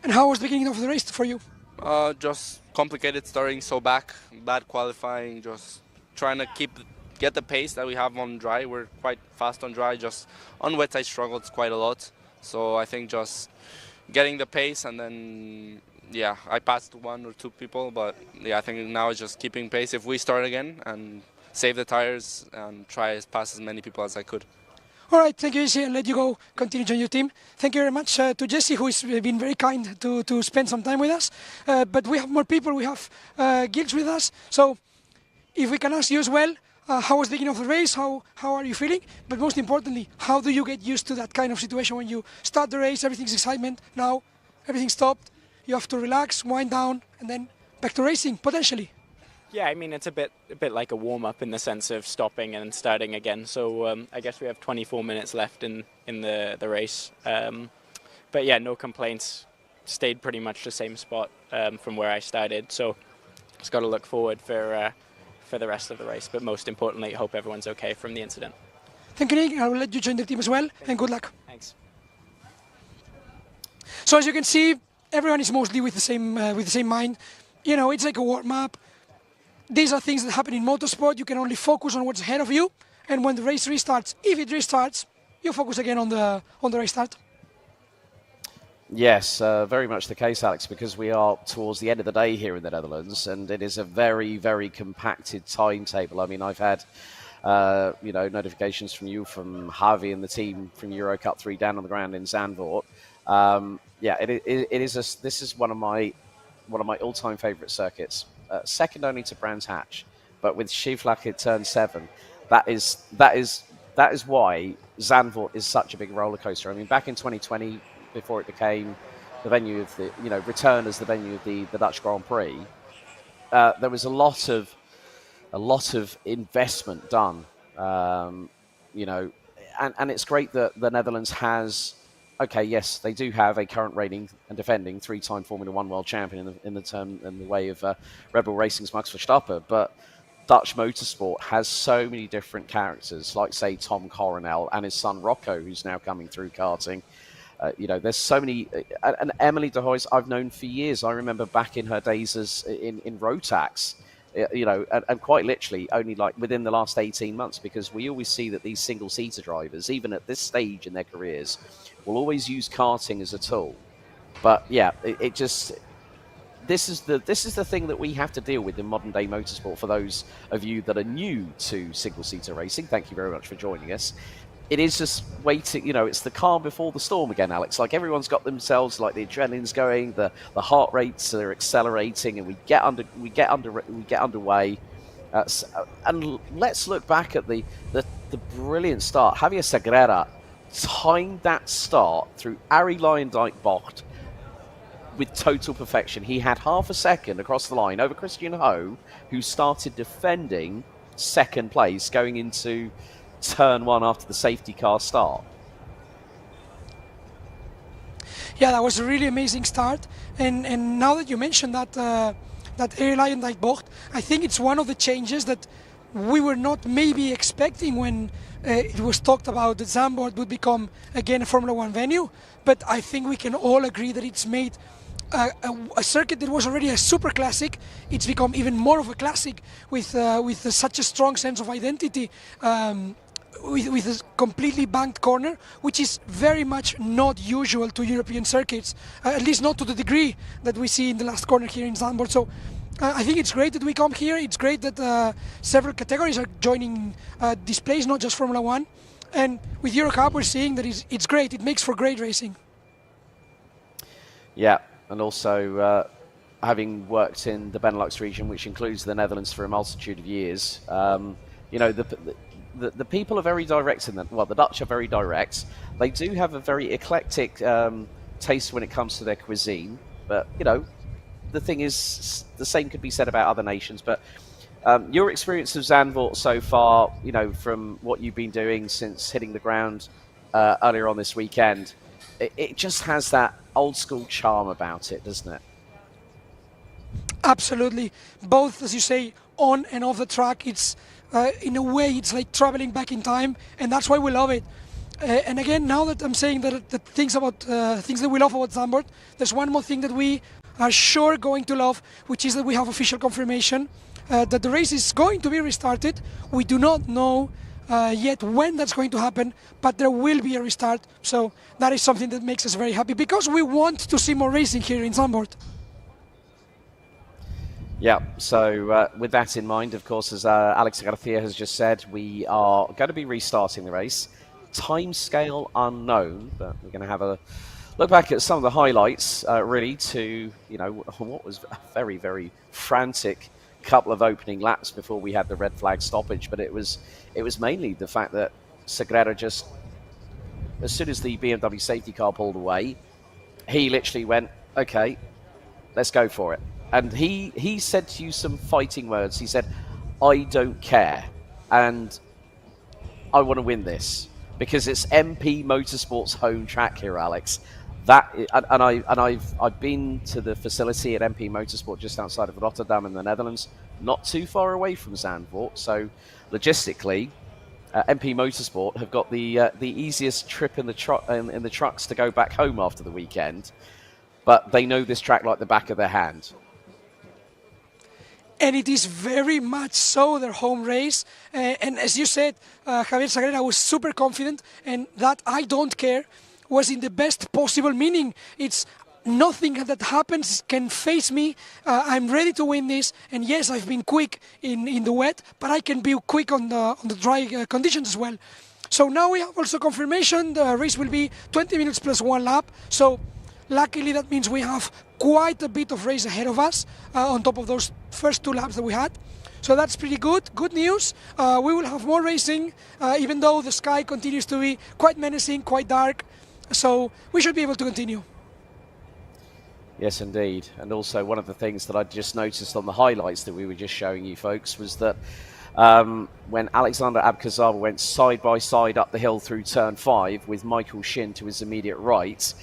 And how was the beginning of the race for you? Just complicated, starting so bad qualifying, just trying to get the pace that we have on dry. We're quite fast on dry, just on wet I struggled quite a lot. So I think just getting the pace, and then yeah, I passed one or two people, but yeah, I think now it's just keeping pace. If we start again and save the tires and try as pass as many people as I could. All right, thank you, Jesse. I'll let you go continue join your team. Thank you very much to Jesse, who has been very kind to spend some time with us. But we have more people. We have Gilles with us. So if we can ask you as well, how was the beginning of the race? How are you feeling? But most importantly, how do you get used to that kind of situation when you start the race, everything's excitement, now everything stopped, you have to relax, wind down, and then back to racing, potentially? Yeah, I mean, it's a bit like a warm-up in the sense of stopping and starting again. So I guess we have 24 minutes left in the race. But yeah, no complaints. Stayed pretty much the same spot from where I started. So just got to look forward for the rest of the race. But most importantly, hope everyone's okay from the incident. Thank you, Nick. I will let you join the team as well, and good luck. Thanks. So as you can see, everyone is mostly with the same mind. It's like a warm-up. These are things that happen in motorsport. You can only focus on what's ahead of you, and when the race restarts, if it restarts, you focus again on the race start. Yes, very much the case, Alex, because we are towards the end of the day here in the Netherlands, and it is a very, very compacted timetable. I mean, I've had, notifications from you, from Javi and the team from EUROCUP-3 down on the ground in Zandvoort. This is one of my all-time favourite circuits, second only to Brands Hatch, but with Schieflach at turn 7, that is why Zandvoort is such a big roller coaster. I mean, back in 2020. Before it became the venue of the, return as the venue of the Dutch Grand Prix, there was a lot of investment done, and it's great that the Netherlands has, yes, they do have a current reigning and defending 3-time Formula One world champion in the way of Red Bull Racing's Max Verstappen, but Dutch motorsport has so many different characters, like say Tom Coronel and his son Rocco, who's now coming through karting. There's so many, and Emily de Hoys I've known for years. I remember back in her days as in Rotax, and quite literally only like within the last 18 months, because we always see that these single-seater drivers, even at this stage in their careers, will always use karting as a tool. But yeah, this is the thing that we have to deal with in modern day motorsport. For those of you that are new to single-seater racing, thank you very much for joining us. It is just waiting, it's the calm before the storm again, Alex. Like, everyone's got themselves, like, the adrenaline's going, the heart rates are accelerating, and we get underway. And let's look back at the brilliant start. Javier Sagrera timed that start through Arie Luyendyk Bocht with total perfection. He had half a second across the line over Christian Ho, who started defending second place going into turn 1 after the safety car start. Yeah, that was a really amazing start. And now that you mentioned that Arie Luyendyk Bocht, I think it's one of the changes that we were not maybe expecting when it was talked about that Zandvoort would become again a Formula One venue. But I think we can all agree that it's made a circuit that was already a super classic. It's become even more of a classic with such a strong sense of identity. With a completely banked corner, which is very much not usual to European circuits, at least not to the degree that we see in the last corner here in Zandvoort. So I think it's great that we come here. It's great that several categories are joining displays, not just Formula One. And with EuroCup, we're seeing that it's great. It makes for great racing. Yeah, and also having worked in the Benelux region, which includes the Netherlands for a multitude of years, the people are very direct in that. Well, the Dutch are very direct. They do have a very eclectic taste when it comes to their cuisine. But you know, the thing is, the same could be said about other nations. But your experience of Zandvoort so far, you know, from what you've been doing since hitting the ground earlier on this weekend, it just has that old school charm about it, doesn't it? Absolutely. Both, as you say, on and off the track, it's in a way it's like traveling back in time, and that's why we love it. And again, now that I'm saying that the things that we love about Zandvoort, there's one more thing that we are sure going to love, which is that we have official confirmation that the race is going to be restarted. We do not know yet when that's going to happen, but there will be a restart. So that is something that makes us very happy, because we want to see more racing here in Zandvoort. Yeah, so with that in mind, of course, as Alex Garcia has just said, we are going to be restarting the race. Time scale unknown, but we're going to have a look back at some of the highlights, really, to, you know, what was a very, very frantic couple of opening laps before we had the red flag stoppage. But it was mainly the fact that Sagrera just, as soon as the BMW safety car pulled away, he literally went, okay, let's go for it. And he said to you some fighting words. He said, I don't care, and I want to win this, because it's MP Motorsport's home track here, Alex. I've been to the facility at MP Motorsport just outside of Rotterdam in the Netherlands, not too far away from Zandvoort. So logistically, MP Motorsport have got the easiest trip in the trucks to go back home after the weekend, but they know this track like the back of their hand. And it is very much so their home race. And as you said, Javier Sagrera was super confident, and that I don't care was in the best possible meaning. It's nothing that happens can face me. I'm ready to win this. And yes, I've been quick in the wet, but I can be quick on the dry conditions as well. So now we have also confirmation. The race will be 20 minutes plus 1 lap. So luckily, that means we have quite a bit of race ahead of us on top of those first 2 laps that we had. So that's pretty good. Good news. We will have more racing, even though the sky continues to be quite menacing, quite dark. So we should be able to continue. Yes, indeed. And also, one of the things that I just noticed on the highlights that we were just showing you folks was that when Alexander Abkazava went side by side up the hill through turn 5 with Michael Shin to his immediate right,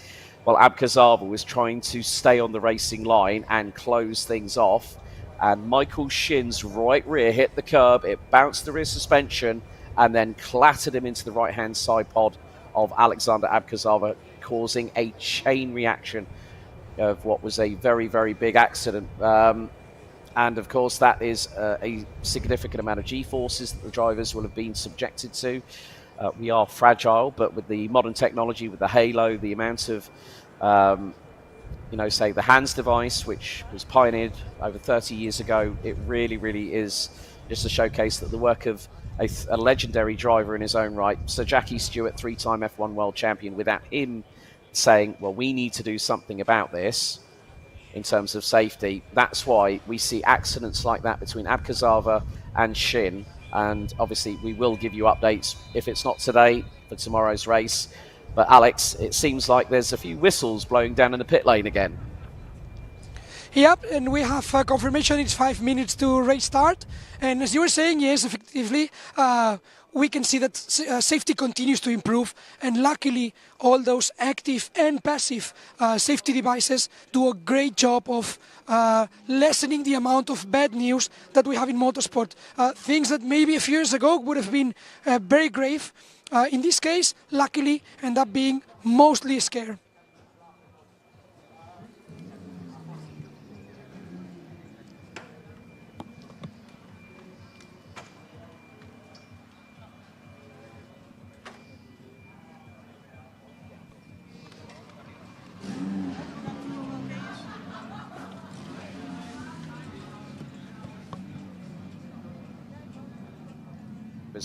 well, Abkazava was trying to stay on the racing line and close things off, and Michael Shin's right rear hit the curb, it bounced the rear suspension, and then clattered him into the right-hand side pod of Alexander Abkazava, causing a chain reaction of what was a very, very big accident. And of course, that is a significant amount of G-forces that the drivers will have been subjected to. We are fragile, but with the modern technology, with the halo, the amount of, say the HANS device, which was pioneered over 30 years ago, it really, really is just a showcase that the work of a legendary driver in his own right, Sir Jackie Stewart, 3-time F1 world champion, without him saying, well, we need to do something about this in terms of safety. That's why we see accidents like that between Abkazava and Shin. And obviously, we will give you updates, if it's not today, for tomorrow's race. But Alex, it seems like there's a few whistles blowing down in the pit lane again. Yep, and we have confirmation it's 5 minutes to race start. And as you were saying, yes, effectively, we can see that safety continues to improve. And luckily, all those active and passive safety devices do a great job of lessening the amount of bad news that we have in motorsport. Things that maybe a few years ago would have been very grave. In this case, luckily, end up being mostly a scare.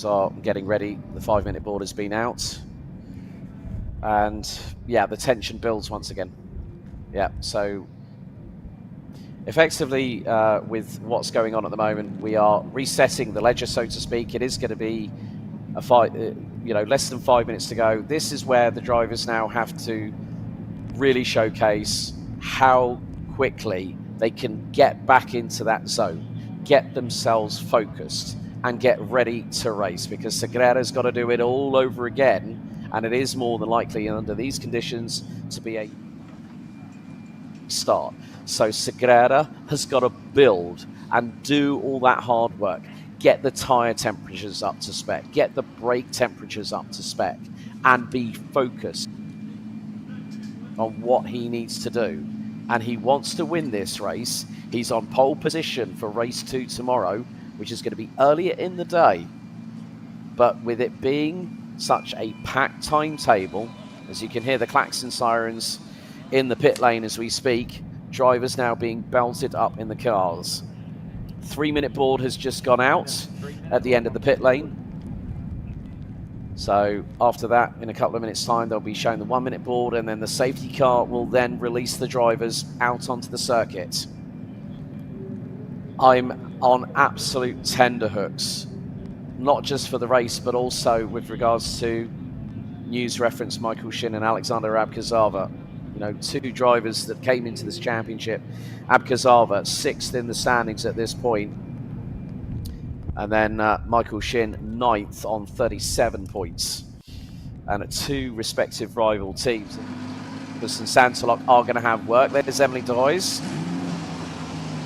Are getting ready. The 5-minute board has been out, and yeah, the tension builds once again. Yeah, so effectively, with what's going on at the moment, we are resetting the ledger, so to speak. It is going to be less than 5 minutes to go. This is where the drivers now have to really showcase how quickly they can get back into that zone, get themselves focused, and get ready to race, because Segreira's got to do it all over again, and it is more than likely under these conditions to be a start. So Segreira has got to build and do all that hard work, get the tyre temperatures up to spec, get the brake temperatures up to spec, and be focused on what he needs to do. And he wants to win this race. He's on pole position for race 2 tomorrow, which is going to be earlier in the day. But with it being such a packed timetable, as you can hear the klaxon sirens in the pit lane as we speak, drivers now being belted up in the cars. 3-minute board has just gone out at the end of the pit lane. So after that, in a couple of minutes' time, they'll be showing the 1-minute board, and then the safety car will then release the drivers out onto the circuit. I'm on absolute tenterhooks, not just for the race, but also with regards to news reference Michael Shin and Alexander Abkazava. You know, 2 drivers that came into this championship. Abkazava 6th in the standings at this point. And then Michael Shin 9th on 37 points. And 2 respective rival teams. Because Santolok are going to have work. There's Emily Doyes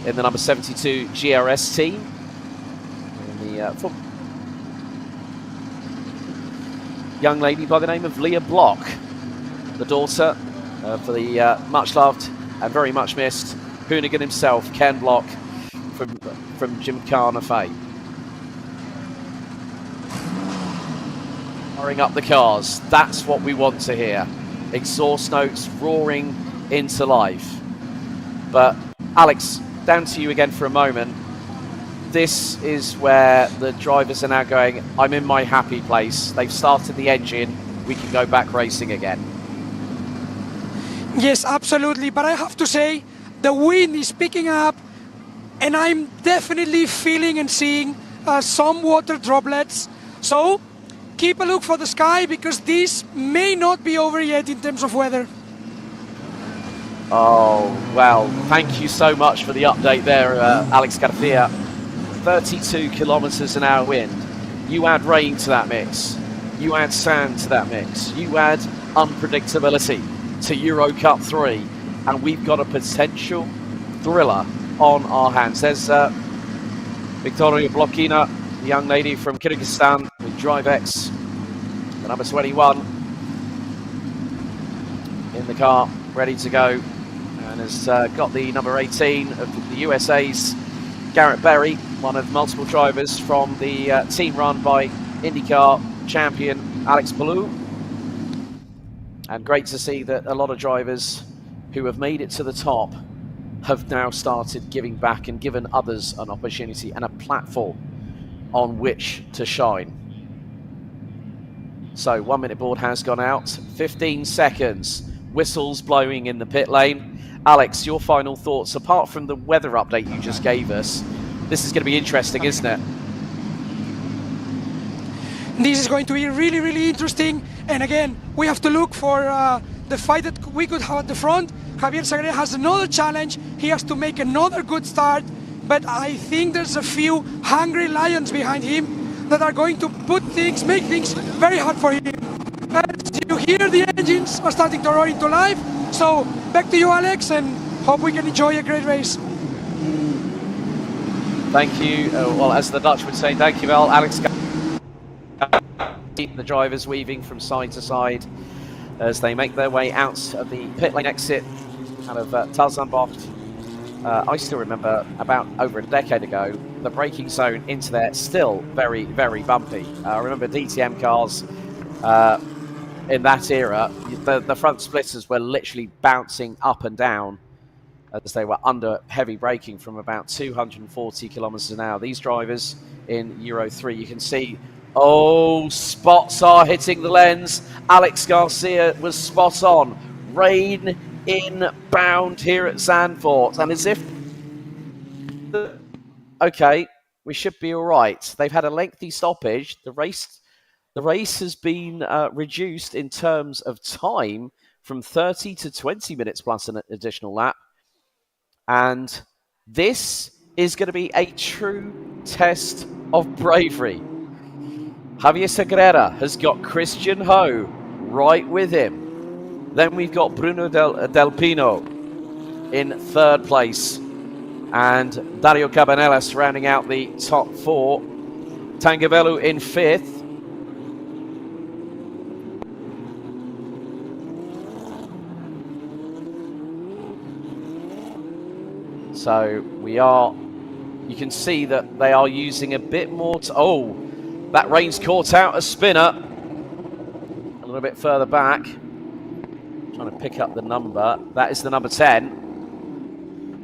in the number 72 GRS team. In the young lady by the name of Leah Block, the daughter for the much-loved and very much missed Hoonigan himself, Ken Block, from Gymkhana fame. Firing up the cars, that's what we want to hear. Exhaust notes roaring into life. But Alex, down to you again for a moment. This is where the drivers are now going, I'm in my happy place. They've started the engine, we can go back racing again. Yes, absolutely. But I have to say, the wind is picking up, and I'm definitely feeling and seeing some water droplets. So keep a look for the sky, because this may not be over yet in terms of weather. Oh, well, thank you so much for the update there, Alex Garcia. 32 kilometers an hour wind. You add rain to that mix. You add sand to that mix. You add unpredictability to EUROCUP-3, and we've got a potential thriller on our hands. There's Victoria Blokina, the young lady from Kyrgyzstan with DriveX, the number 21 in the car, ready to go, and has got the number 18 of the USA's Garrett Berry, one of multiple drivers from the team run by IndyCar champion Alex Palou. And great to see that a lot of drivers who have made it to the top have now started giving back and given others an opportunity and a platform on which to shine. So 1-minute board has gone out, 15 seconds, whistles blowing in the pit lane. Alex, your final thoughts, apart from the weather update you just gave us. This is going to be interesting, isn't it? This is going to be really, really interesting. And again, we have to look for the fight that we could have at the front. Javier Segreira has another challenge. He has to make another good start. But I think there's a few hungry lions behind him that are going to make things very hard for him. As you hear, the engines are starting to roar into life. So back to you, Alex, and hope we can enjoy a great race. Thank you. Well, as the Dutch would say, thank you, well, Alex. The drivers weaving from side to side as they make their way out of the pit lane exit out of Zandvoort. I still remember about over a decade ago, the braking zone into there still very, very bumpy. I remember DTM cars in that era, the front splitters were literally bouncing up and down as they were under heavy braking from about 240 kilometers an hour. These drivers in Euro 3, you can see, oh, spots are hitting the lens. Alex Garcia was spot on. Rain inbound here at Zandvoort. And as if, okay, we should be all right. They've had a lengthy stoppage. The race the race has been reduced in terms of time from 30 to 20 minutes plus an additional lap. And this is going to be a true test of bravery. Javier Sagrera has got Christian Ho right with him. Then we've got Bruno Del Pino in third place. And Dario Cabanellas rounding out the top four. Tangavelu in fifth. So you can see that they are using a bit more. That rain's caught out a spinner. A little bit further back. Trying to pick up the number. That is the number 10.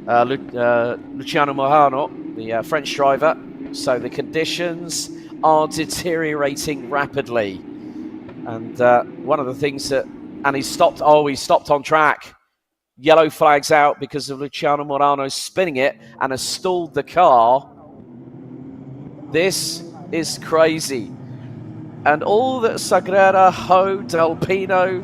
Luciano Mohano, the French driver. So the conditions are deteriorating rapidly. And one of the things that... And he stopped on track. Yellow flags out because of Luciano Morano spinning it and has stalled the car. This is crazy. And all that Sagrera, Ho, Del Pino,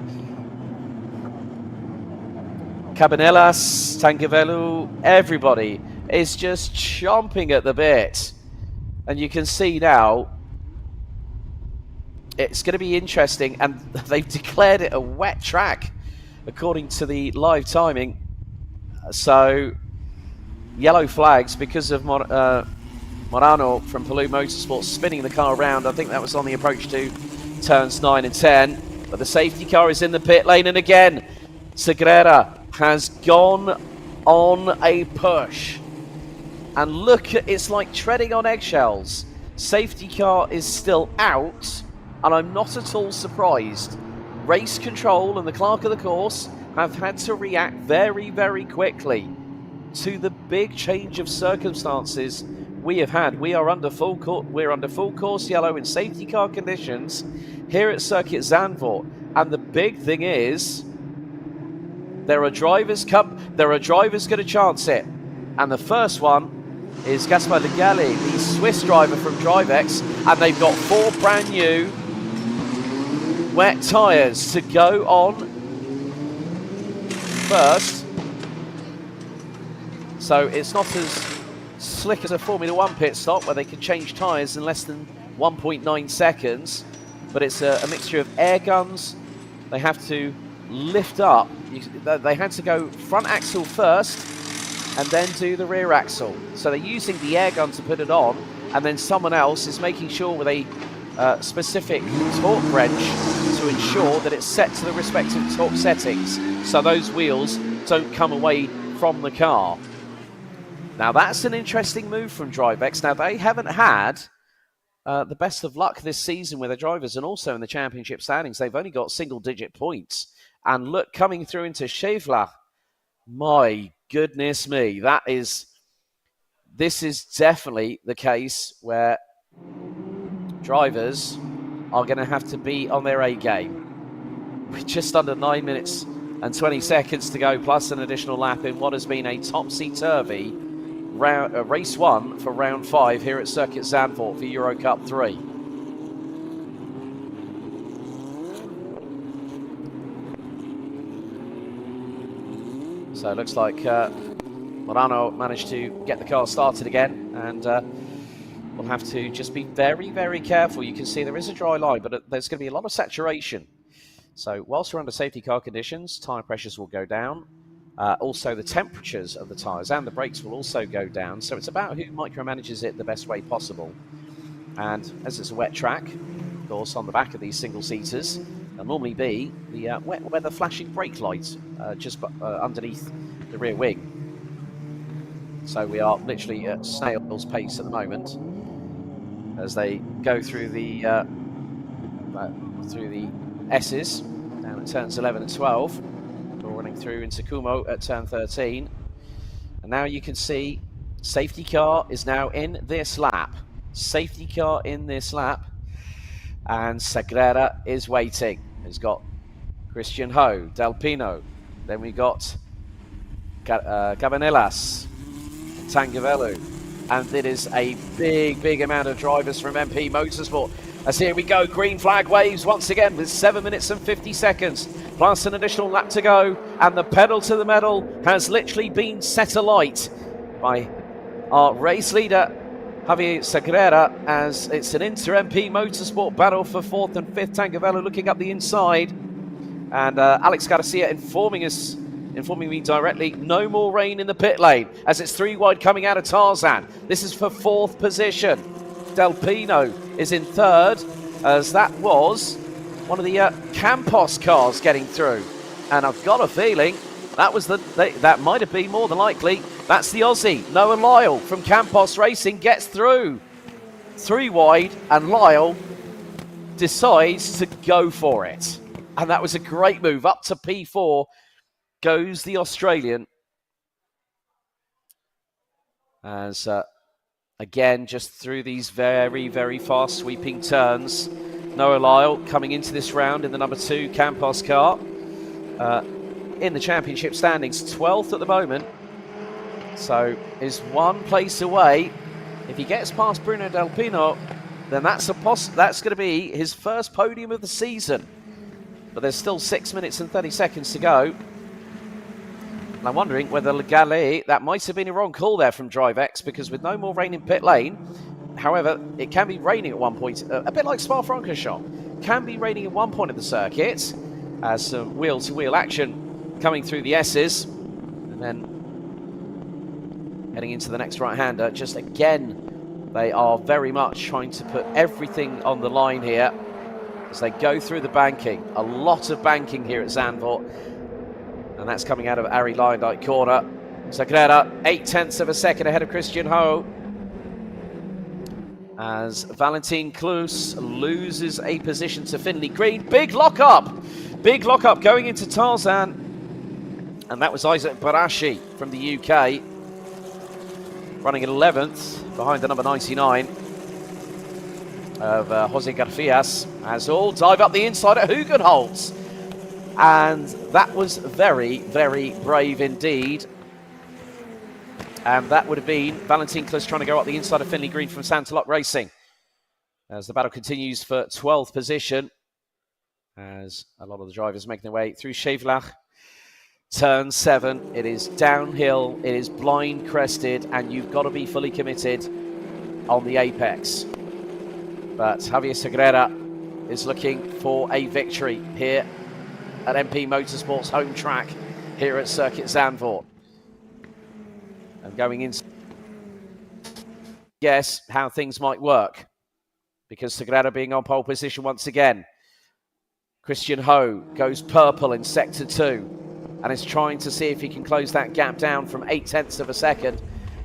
Cabanellas, Tangavelu, everybody is just chomping at the bit. And you can see now it's going to be interesting, and they've declared it a wet track according to the live timing. So yellow flags because of Morano from Palou Motorsports spinning the car around. I think that was on the approach to turns 9 and 10. But the safety car is in the pit lane, and again Sagrera has gone on a push. And look, it's like treading on eggshells. Safety car is still out, and I'm not at all surprised. Race control and the clerk of the course have had to react very, very quickly to the big change of circumstances we have had. We're under full course yellow in safety car conditions here at Circuit Zandvoort, and the big thing is there are drivers going to chance it, and the first one is Gaspar de Galli, the Swiss driver from DriveX, and they've got 4 brand new wet tyres to go on first. So it's not as slick as a Formula 1 pit stop where they can change tyres in less than 1.9 seconds, but it's a mixture of air guns. They have to lift up. They had to go front axle first and then do the rear axle. So they're using the air gun to put it on, and then someone else is making sure with a specific torque wrench to ensure that it's set to the respective torque settings so those wheels don't come away from the car. Now that's an interesting move from DriveX. Now they haven't had the best of luck this season with their drivers, and also in the championship standings they've only got single-digit points. And look, coming through into Chevla, my goodness me, this is definitely the case where drivers are going to have to be on their A game. With just under 9 minutes and 20 seconds to go, plus an additional lap in what has been a topsy-turvy race 1 for round 5 here at Circuit Zandvoort for EUROCUP-3. So it looks like Morano managed to get the car started again, and we'll have to just be very, very careful. You can see there is a dry line, but there's going to be a lot of saturation. So whilst we're under safety car conditions, tyre pressures will go down. Also, the temperatures of the tyres and the brakes will also go down. So it's about who micromanages it the best way possible. And as it's a wet track, of course, on the back of these single-seaters, there'll normally be the wet weather flashing brake lights just underneath the rear wing. So we are literally at snail's pace at the moment as they go through the S's down at turns 11 and 12. We're running through into Kumo at turn 13. And now you can see safety car is now in this lap. Safety car in this lap. And Sagrera is waiting. He's got Christian Ho, Del Pino. Then we got Cabanellas, Tangavelu. And it is a big, big amount of drivers from MP Motorsport. As here we go, green flag waves once again with 7 minutes and 50 seconds, plus an additional lap to go, and the pedal to the metal has literally been set alight by our race leader, Javier Sagrera, as it's an inter-MP motorsport battle for 4th and 5th. Tangavello looking up the inside, and Alex Garcia informing me directly, no more rain in the pit lane, as it's 3 wide coming out of Tarzan. This is for 4th position. Del Pino is in 3rd, as that was one of the Campos cars getting through. And I've got a feeling that was that might have been more than likely. That's the Aussie, Noah Lyle from Campos Racing gets through. 3 wide, and Lyle decides to go for it. And that was a great move. Up to P4 goes the Australian. As again, just through these very, very fast sweeping turns. Noah Lyle coming into this round in the number 2 Campos car. In the championship standings, 12th at the moment. So is 1 place away. If he gets past Bruno Del Pino, then that's going to be his first podium of the season. But there's still 6 minutes and 30 seconds to go. And I'm wondering whether Le Gallet, that might have been a wrong call there from DriveX, because with no more rain in pit lane, however, it can be raining at one point, a bit like Spa-Francorchamps, can be raining at one point of the circuit, as some wheel-to-wheel action coming through the S's, and then heading into the next right-hander. Just again, they are very much trying to put everything on the line here as they go through the banking. A lot of banking here at Zandvoort. And that's coming out of Ari Lyondike corner. Sagrera, 0.8 of a second ahead of Christian Ho. As Valentin Kloos loses a position to Finley Green. Big lock-up going into Tarzan. And that was Isaac Barashi from the UK, running at 11th behind the number 99 of Jose Garfias, as all dive up the inside at Hugenholtz. And that was very, very brave indeed. And that would have been Valentin Kloos trying to go up the inside of Finley Green from Santalock Racing. As the battle continues for 12th position, as a lot of the drivers making their way through Chevelach. Turn 7, it is downhill, it is blind crested, and you've got to be fully committed on the apex. But Javier Sagrera is looking for a victory here at MP Motorsport's home track here at Circuit Zandvoort. And going in, guess how things might work, because Sagrera being on pole position once again. Christian Ho goes purple in sector 2 and is trying to see if he can close that gap down from 0.8 of a second.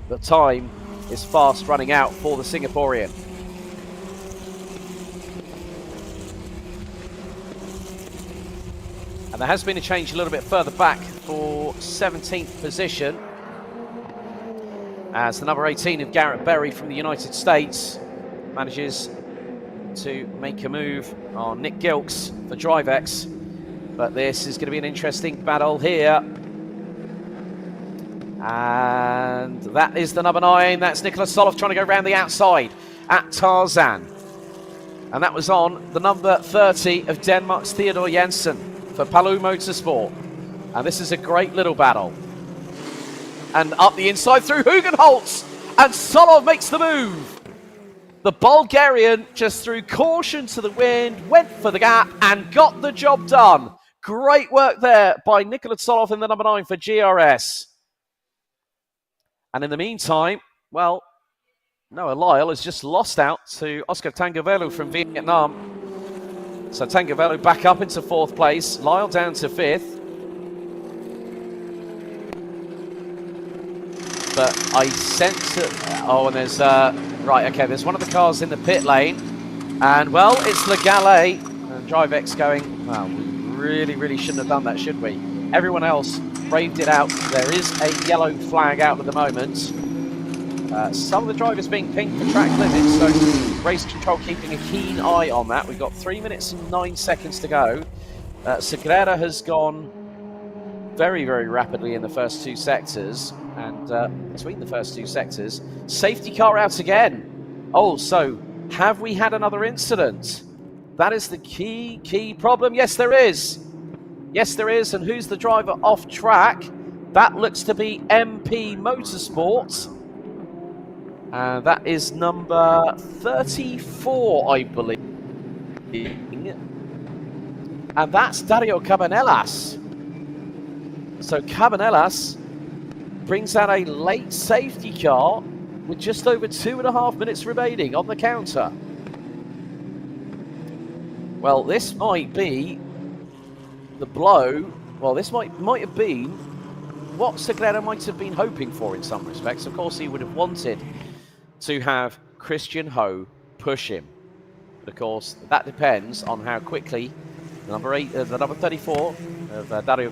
The time is fast running out for the Singaporean. And there has been a change a little bit further back for 17th position, as the number 18 of Garrett Berry from the United States manages to make a move on Nick Gilks for DriveX. But this is going to be an interesting battle here. And that is the number 9. That's Nicholas Soloff trying to go around the outside at Tarzan. And that was on the number 30 of Denmark's Theodor Jensen for Palou Motorsport. And this is a great little battle. And up the inside through Hugenholtz. And Soloff makes the move. The Bulgarian just threw caution to the wind, went for the gap, and got the job done. Great work there by Nicolas Soloff in the number 9 for GRS. And in the meantime, well, Noah Lyle has just lost out to Oscar Tangavello from Vietnam. So Tangavello back up into 4th place, Lyle down to 5th. But I sense it. Oh, and there's right, okay, there's one of the cars in the pit lane. And well, it's Le Gallet. And DriveX going, well, we really shouldn't have done that, should we? Everyone else braved it out. There is a yellow flag out at the moment. Some of the drivers being pinged for track limits, so race control keeping a keen eye on that. We've got 3 minutes and 9 seconds to go. Sagrera has gone very rapidly in the first 2 sectors. And between the first 2 sectors, safety car out again. Oh, so Have we had another incident? That is the key problem. Yes, there is. Yes, there is. And who's the driver off track? That looks to be MP Motorsport. And that is number 34, I believe. And that's Dario Cabanellas. So Cabanellas brings out a late safety car with just over 2.5 minutes remaining on the counter. Well, this might be the blow. Well, this might have been what Segredo might have been hoping for in some respects. Of course, he would have wanted to have Christian Ho push him. But of course, that depends on how quickly the number 34 of Dario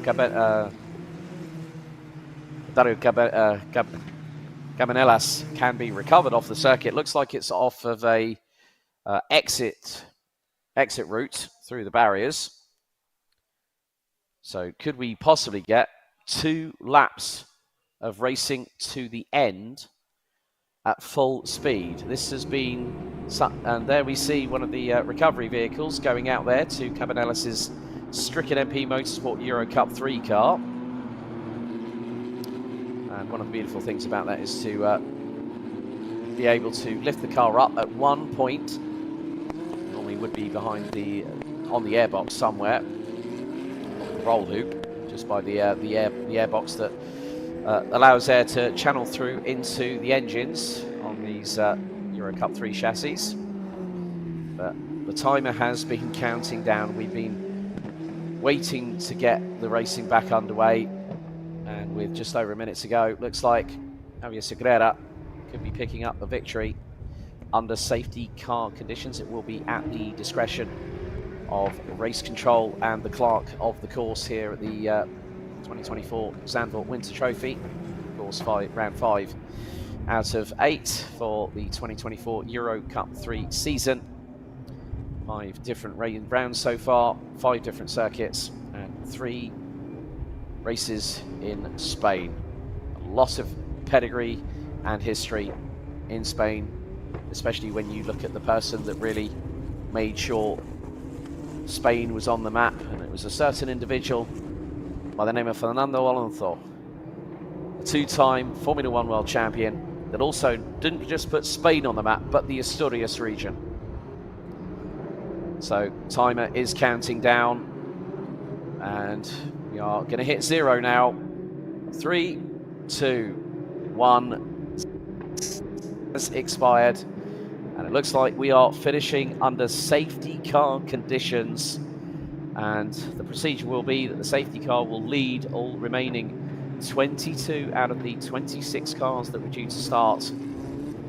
Cabanellas can be recovered off the circuit. Looks like it's off of a exit route through the barriers. So could we possibly get 2 laps of racing to the end at full speed? This has been, and there we see one of the recovery vehicles going out there to Cabanellas' stricken MP Motorsport EUROCUP-3 car. And one of the beautiful things about that is to be able to lift the car up at one point. Normally would be behind on the airbox somewhere, on the roll hoop, just by the airbox that allows air to channel through into the engines on these EUROCUP-3 chassis. But the timer has been counting down. We've been waiting to get the racing back underway, and with just over a minute to go, looks like Javier Segredo could be picking up the victory under safety car conditions. It will be at the discretion of race control and the clerk of the course here at the 2024 Zandvoort Winter Trophy. Of course, round 5 out of 8 for the 2024 EuroCup-3 season. 5 different rounds so far, 5 different circuits, and 3 races in Spain. A lot of pedigree and history in Spain, especially when you look at the person that really made sure Spain was on the map, and it was a certain individual by the name of Fernando Alonso, a 2-time Formula 1 world champion that also didn't just put Spain on the map, but the Asturias region. So timer is counting down, and we are going to hit 0 now. 3, 2, 1 has expired, and it looks like we are finishing under safety car conditions. And the procedure will be that the safety car will lead all remaining 22 out of the 26 cars that were due to start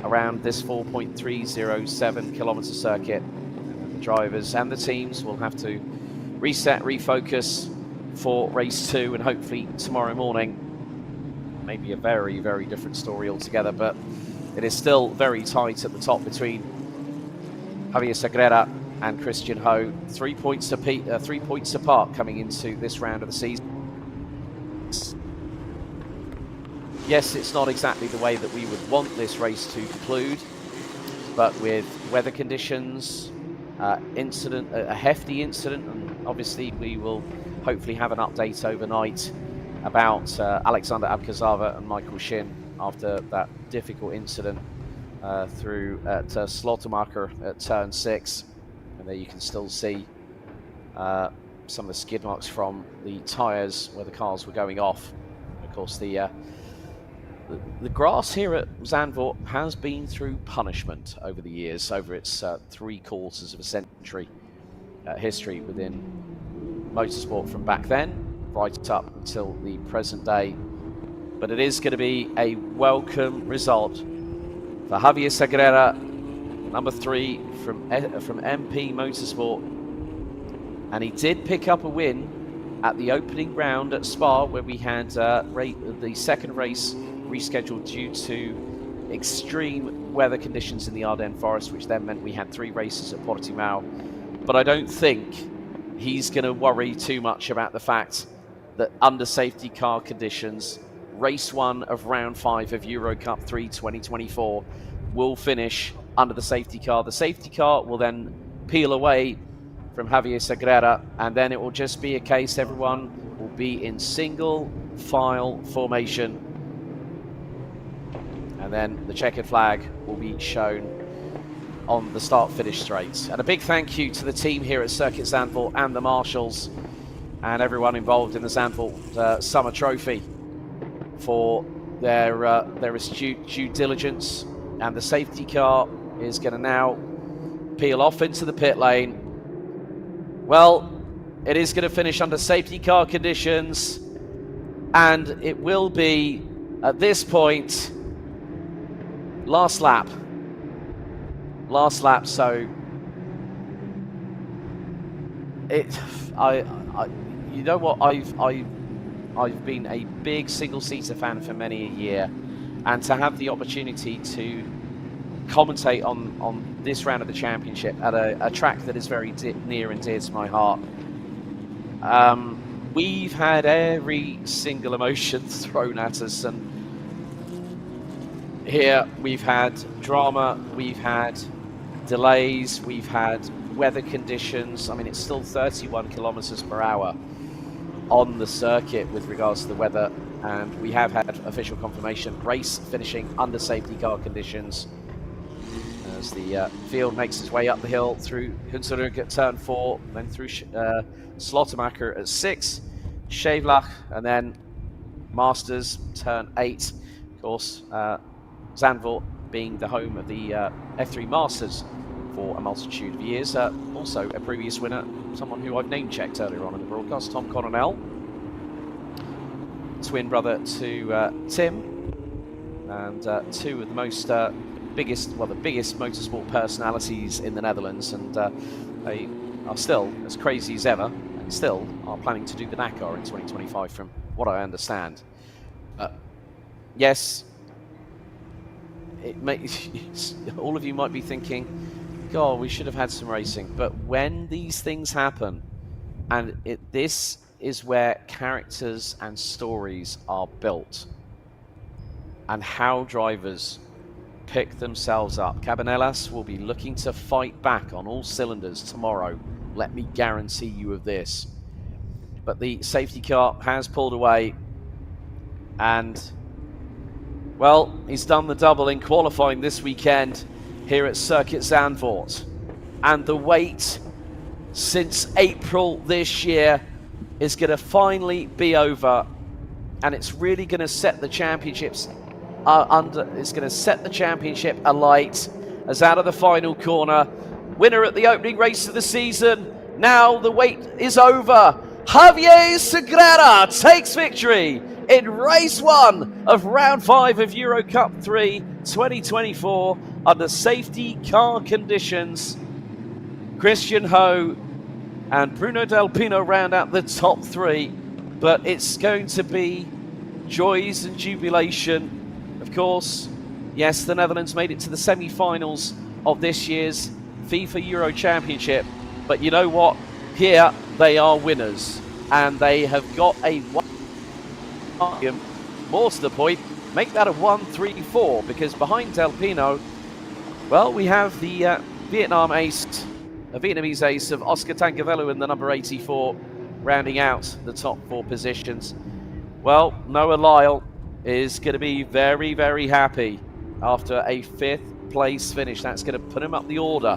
around this 4.307 kilometer circuit. And the drivers and the teams will have to reset, refocus for race 2, and hopefully tomorrow morning, maybe a very, very different story altogether, but it is still very tight at the top between Javier Segredo and Christian Ho. 3 points apart coming into this round of the season. Yes, it's not exactly the way that we would want this race to conclude, but with weather conditions, a hefty incident, and obviously we will hopefully have an update overnight about Alexander Abkazava and Michael Shin after that difficult incident through at Slottermacher at turn 6. And there you can still see some of the skid marks from the tyres where the cars were going off. And of course, the grass here at Zandvoort has been through punishment over the years, over its 3/4 of a century history within motorsport from back then right up until the present day. But it is going to be a welcome result for Javier Segredo, number 3 from MP Motorsport. And he did pick up a win at the opening round at Spa, where we had the second race rescheduled due to extreme weather conditions in the Ardennes Forest, which then meant we had 3 races at Portimao. But I don't think he's going to worry too much about the fact that under safety car conditions, race 1 of round 5 of EuroCup-3 2024 will finish under the safety car. The safety car will then peel away from Javier Sagrera, and then it will just be a case everyone will be in single file formation, and then the checkered flag will be shown on the start-finish straight. And a big thank you to the team here at Circuit Zandvoort and the marshals and everyone involved in the Zandvoort Summer Trophy for their astute due diligence. And the safety car is going to now peel off into the pit lane. Well, it is going to finish under safety car conditions, and it will be, at this point, last lap. So you know what, I've been a big single-seater fan for many a year, and to have the opportunity to commentate on this round of the championship at a track that is very near and dear to my heart. We've had every single emotion thrown at us, and here we've had drama, we've had delays, we've had weather conditions. I mean, it's still 31 kilometers per hour on the circuit with regards to the weather, and we have had official confirmation race finishing under safety car conditions as the field makes its way up the hill through Hunsrück at turn 4, then through Slotemacher at 6, Schevelach, and then Masters turn 8. Of course, Zandvoort being the home of the F3 Masters for a multitude of years. Also a previous winner, someone who I've name-checked earlier on in the broadcast, Tom Coronel, twin brother to Tim, and two of the most the biggest motorsport personalities in the Netherlands, and they are still as crazy as ever, and still are planning to do the Dakar in 2025, from what I understand. Yes, all of you might be thinking, God, we should have had some racing. But when these things happen, and this is where characters and stories are built, and how drivers pick themselves up. Cabanillas will be looking to fight back on all cylinders tomorrow. Let me guarantee you of this. But the safety car has pulled away, and well, he's done the double in qualifying this weekend here at Circuit Zandvoort. And the wait since April this year is going to finally be over, and it's really going to set the championships it's going to set the championship alight as out of the final corner, winner at the opening race of the season. Now the wait is over. Javier Sagrera takes victory in race 1 of round 5 of EUROCUP-3 2024 under safety car conditions. Christian Ho and Bruno Del Pino round out the top 3, but it's going to be joys and jubilation. Of course, yes, the Netherlands made it to the semi-finals of this year's FIFA Euro Championship, but you know what? Here they are winners, and they have got a podium. More to the point, make that a 1-3-4, because behind Del Pino, well, we have the Vietnamese ace of Oscar Tancavelo in the number 84, rounding out the top 4 positions. Well, Noah Lyle is going to be very, very happy after a 5th place finish. That's going to put him up the order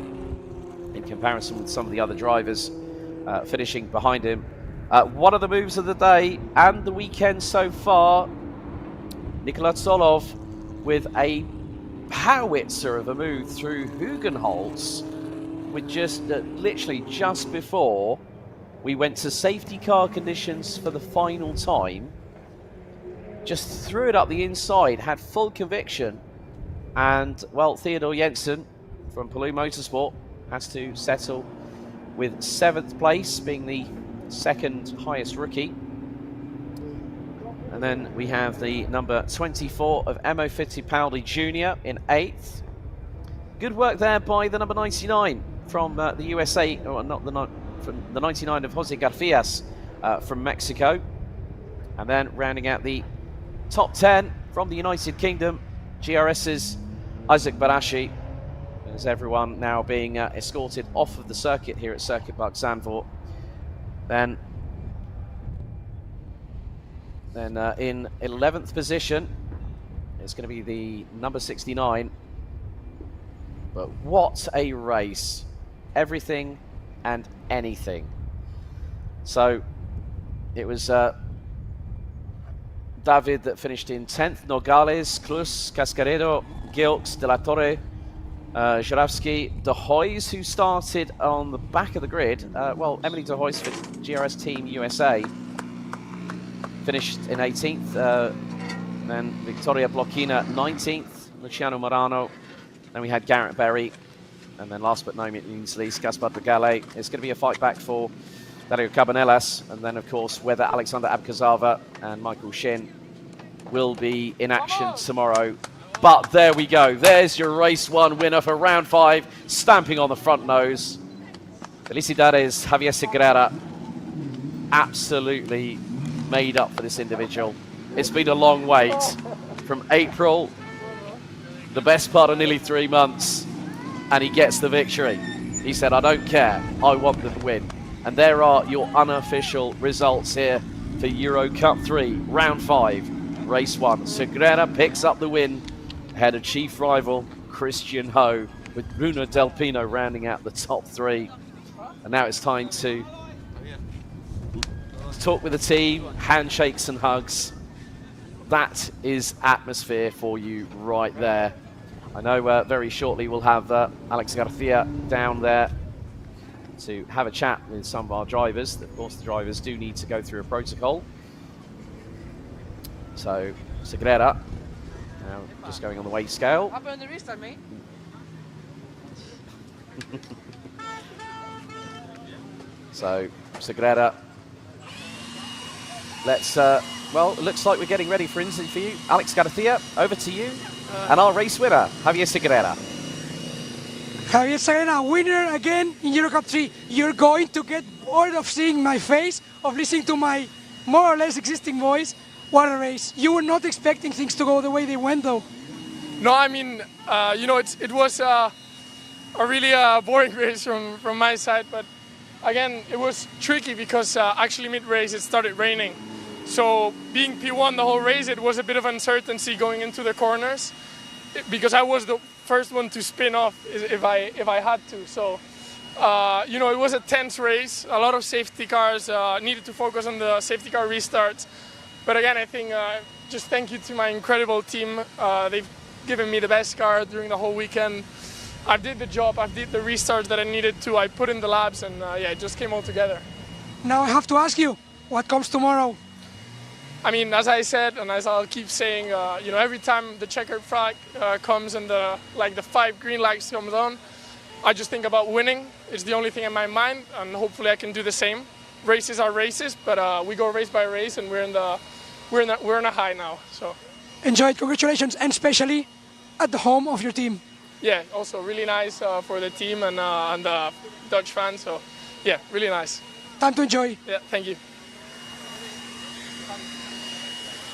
in comparison with some of the other drivers finishing behind him. One of the moves of the day and the weekend so far, Nikola Tsolov with a howitzer of a move through Hugenholtz, with just literally just before we went to safety car conditions for the final time. Just threw it up the inside, had full conviction, and, well, Theodor Jensen from Palou Motorsport has to settle with 7th place, being the 2nd highest rookie. And then we have the number 24 of Emo Fittipaldi Jr. in 8th. Good work there by the number 99 from the USA, or not from the 99 of Jose Garfias from Mexico. And then rounding out the top 10 from the United Kingdom, GRS's Isaac Barashi, as everyone now being escorted off of the circuit here at Circuit Park Zandvoort. Then in 11th position, it's going to be the number 69. But what a race. Everything and anything. So it was David that finished in 10th, Nogales, Klus, Cascaredo, Gilks, De La Torre, Żurawski, De Hoys, who started on the back of the grid. Well, Emily De Hoys for GRS Team USA finished in 18th. Then Victoria Blochina 19th, Luciano Morano. Then we had Garrett Berry. And then last but no means least, Gaspar de Gale. It's going to be a fight back for Dario Cabanellas. And then, of course, whether Alexander Abkazava and Michael Shin will be in action tomorrow. But there we go. There's your race 1 winner for round 5, stamping on the front nose. Felicidades, Javier Segrera. Absolutely made up for this individual. It's been a long wait from April, the best part of nearly 3 months, and he gets the victory. He said, I don't care, I want the win. And there are your unofficial results here for EUROCUP-3, round 5, race 1. Segrera picks up the win ahead of chief rival Christian Ho, with Bruno Del Pino rounding out the top 3. And now it's time to talk with the team, handshakes and hugs. That is atmosphere for you right there. I know very shortly we'll have Alex Garcia down there to have a chat with some of our drivers. Of course, the drivers do need to go through a protocol. So, Segrera, now just going on the weight scale. Up on the restart, mate. So, Segrera, let's, well, it looks like we're getting ready for instance for you. Alex Garcia, over to you. And our race winner, Javier Segrera. Javier Segrera, winner again in EuroCup-3. You're going to get bored of seeing my face, of listening to my more or less existing voice. What a race. You were not expecting things to go the way they went, though. No, I mean, you know, it was a really boring race from my side, but again, it was tricky because actually mid-race it started raining. So being P1 the whole race, it was a bit of uncertainty going into the corners because I was the first one to spin off if I had to. So, you know, it was a tense race. A lot of safety cars, needed to focus on the safety car restarts. But again, I think just thank you to my incredible team. They've given me the best car during the whole weekend. I did the job, I did the restarts that I needed to. I put in the laps and yeah, it just came all together. Now I have to ask you, what comes tomorrow? I mean, as I said, and as I'll keep saying, you know, every time the checkered flag comes and the 5 green lights comes on, I just think about winning. It's the only thing in my mind, and hopefully I can do the same. Races are races, but we go race by race, and we're in a high now. So Enjoy it, congratulations, and especially at the home of your team. yeah, also really nice for the team and the Dutch fans. So yeah, really nice. Time to enjoy. Yeah, thank you.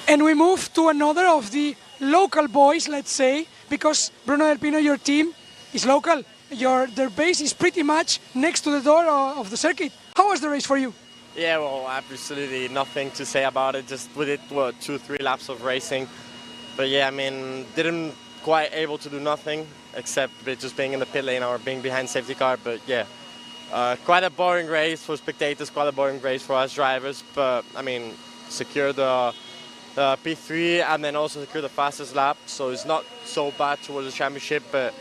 And we move to another of the local boys, let's say, because Bruno Del Pino, your team, is local. Their base is pretty much next to the door of the circuit. How was the race for you? Yeah, well, absolutely nothing to say about it. Just we did, 2-3 laps of racing. But yeah, I mean, didn't quite able to do nothing except just being in the pit lane or being behind safety car. But yeah, quite a boring race for spectators, quite a boring race for us drivers. But I mean, secure the P3 and then also secure the fastest lap. So it's not so bad towards the championship. But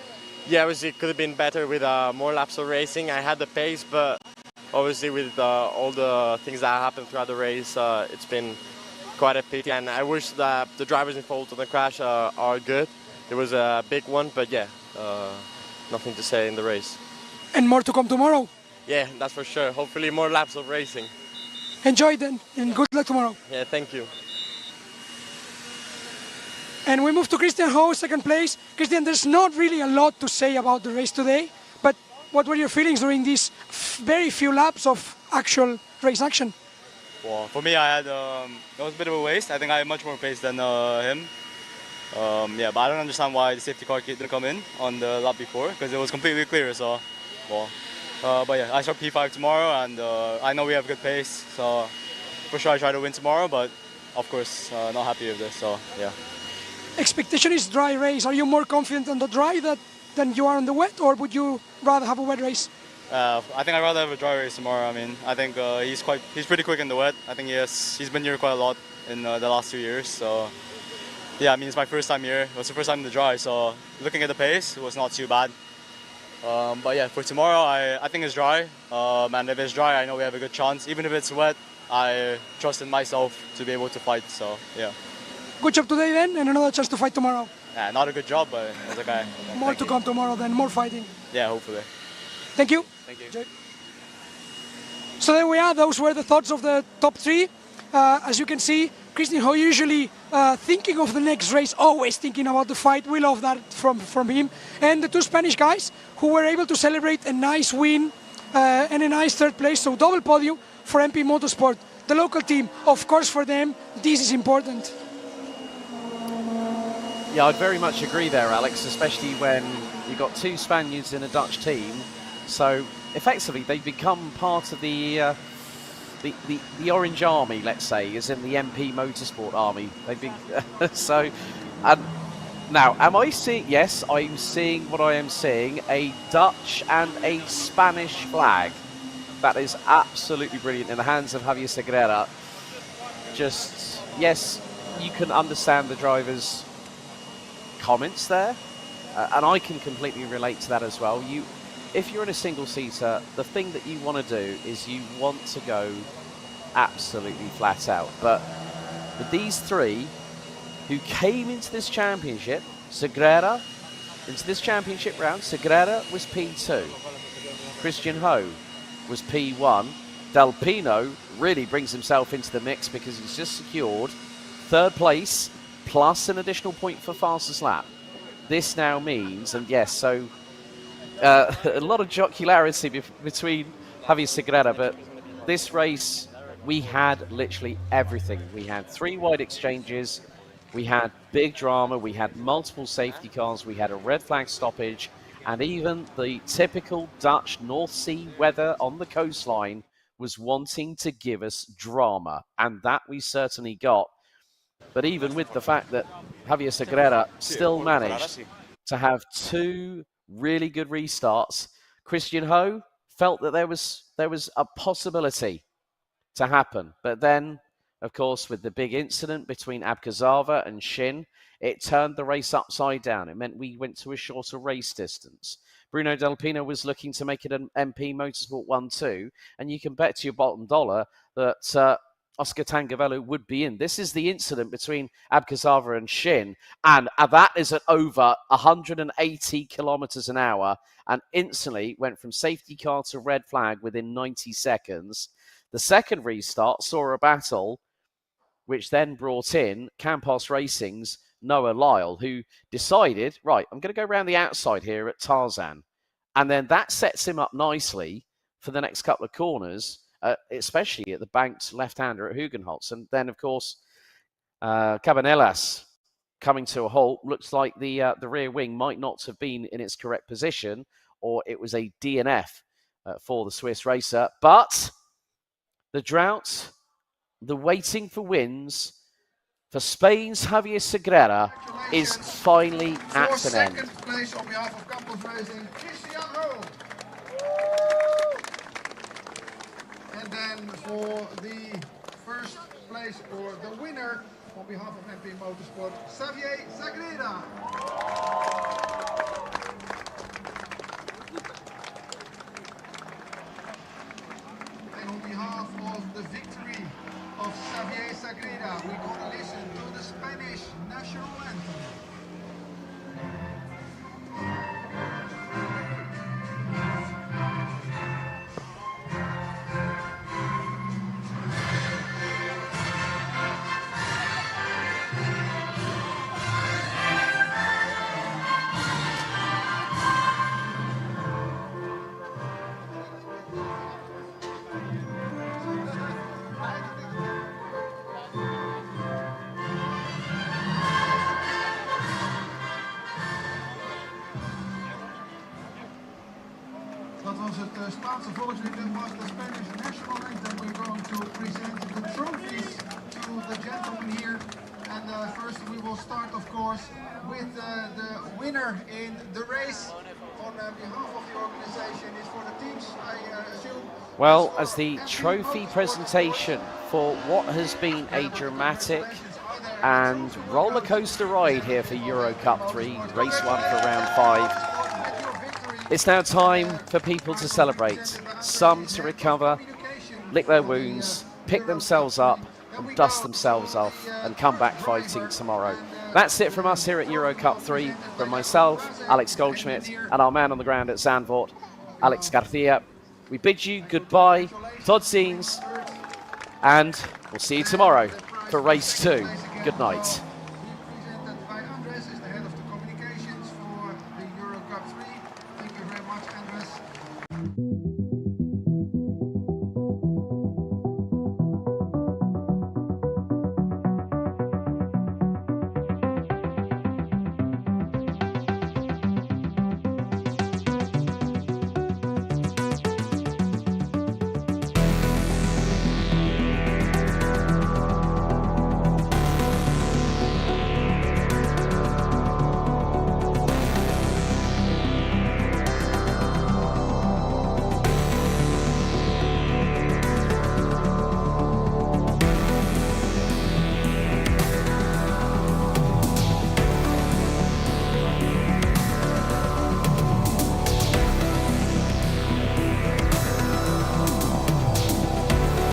yeah, obviously it could have been better with more laps of racing. I had the pace, but obviously with all the things that happened throughout the race, it's been quite a pity. And I wish that the drivers involved in the crash are good. It was a big one, but yeah, nothing to say in the race. And more to come tomorrow. Yeah, that's for sure. Hopefully more laps of racing. Enjoy then, and good luck tomorrow. Yeah, thank you. And we move to Christian Ho, second place. Christian, there's not really a lot to say about the race today, but what were your feelings during these very few laps of actual race action? Well, for me, I had it was a bit of a waste. I think I had much more pace than him. Yeah, but I don't understand why the safety car didn't come in on the lap before, because it was completely clear. So, well, but yeah, I start P5 tomorrow, and I know we have good pace. So for sure, I try to win tomorrow. But of course, not happy with this. So yeah. Expectation is dry race. Are you more confident on the dry than you are on the wet, or would you rather have a wet race? I think I'd rather have a dry race tomorrow. I mean, I think he's pretty quick in the wet. I think he's been here quite a lot in the last 2 years. So yeah, I mean, it's my first time here. It was the first time in the dry. So looking at the pace, it was not too bad. But yeah, for tomorrow, I think it's dry. And if it's dry, I know we have a good chance. Even if it's wet, I trust in myself to be able to fight. So yeah. Good job today then, and another chance to fight tomorrow. Yeah, not a good job, but it's okay. More to come tomorrow then, more fighting. Yeah, hopefully. Thank you. Thank you. Enjoy. So there we are, those were the thoughts of the top three. As you can see, Christian Ho usually thinking of the next race, always thinking about the fight. We love that from him. And the two Spanish guys who were able to celebrate a nice win and a nice third place. So double podium for MP Motorsport, the local team. Of course, for them, this is important. Yeah, I'd very much agree there, Alex, especially when you've got two Spaniards in a Dutch team. So effectively, they've become part of the Orange Army, let's say, is in the MP Motorsport Army. They've been so. Now, am I seeing? Yes, I'm seeing what I am seeing: a Dutch and a Spanish flag. That is absolutely brilliant in the hands of Javier Segura. Just yes, you can understand the driver's comments there, and I can completely relate to that as well. If you're in a single-seater, the thing that you want to do is you want to go absolutely flat out. But with these three who came into this championship, Segura, into this championship round, Segura was P2. Christian Ho was P1. Del Pino really brings himself into the mix because he's just secured third place plus an additional point for fastest lap. This now means, and yes, so a lot of jocularity between Javier Segura, but this race, we had literally everything. We had 3 wide exchanges, we had big drama, we had multiple safety cars, we had a red flag stoppage, and even the typical Dutch North Sea weather on the coastline was wanting to give us drama, and that we certainly got. But even with the fact that Javier Segura still managed to have 2 really good restarts, Christian Ho felt that there was a possibility to happen. But then, of course, with the big incident between Abkazava and Shin, it turned the race upside down. It meant we went to a shorter race distance. Bruno Del Pino was looking to make it an MP Motorsport 1-2, and you can bet to your bottom dollar that Oscar Tangavello would be in. This is the incident between Abkazava and Shin, and that is at over 180 kilometers an hour, and instantly went from safety car to red flag within 90 seconds. The second restart saw a battle, which then brought in Campos Racing's Noah Lyle, who decided, right, I'm going to go around the outside here at Tarzan. And then that sets him up nicely for the next couple of corners, especially at the banked left-hander at Hugenholtz. And then, of course, Cabanillas coming to a halt. Looks like the rear wing might not have been in its correct position, or it was a DNF for the Swiss racer. But the drought, the waiting for wins for Spain's Javier Segura is finally at an end. Second place on behalf of Campos Racing, Christian Ho. And then for the first place, or the winner, on behalf of MP Motorsport, Javier Segura. And on behalf of the victory of Javier Segura, we're going to listen to the Spanish national anthem. unfortunately, that was the Spanish national anthem. We're going to present the trophies to the gentlemen here. And first we will start, of course, with the winner in the race. On behalf of the organization, is for the teams, I assume. Well, as the trophy presentation for what has been a dramatic and roller coaster ride here for EUROCUP-3, race 1 for round 5. It's now time for people to celebrate, some to recover, lick their wounds, pick themselves up and dust themselves off and come back fighting tomorrow. That's it from us here at EUROCUP-3, from myself, Alex Goldschmidt, and our man on the ground at Zandvoort, Alex Garcia. We bid you goodbye, Todd Scenes, and we'll see you tomorrow for race 2. Good night.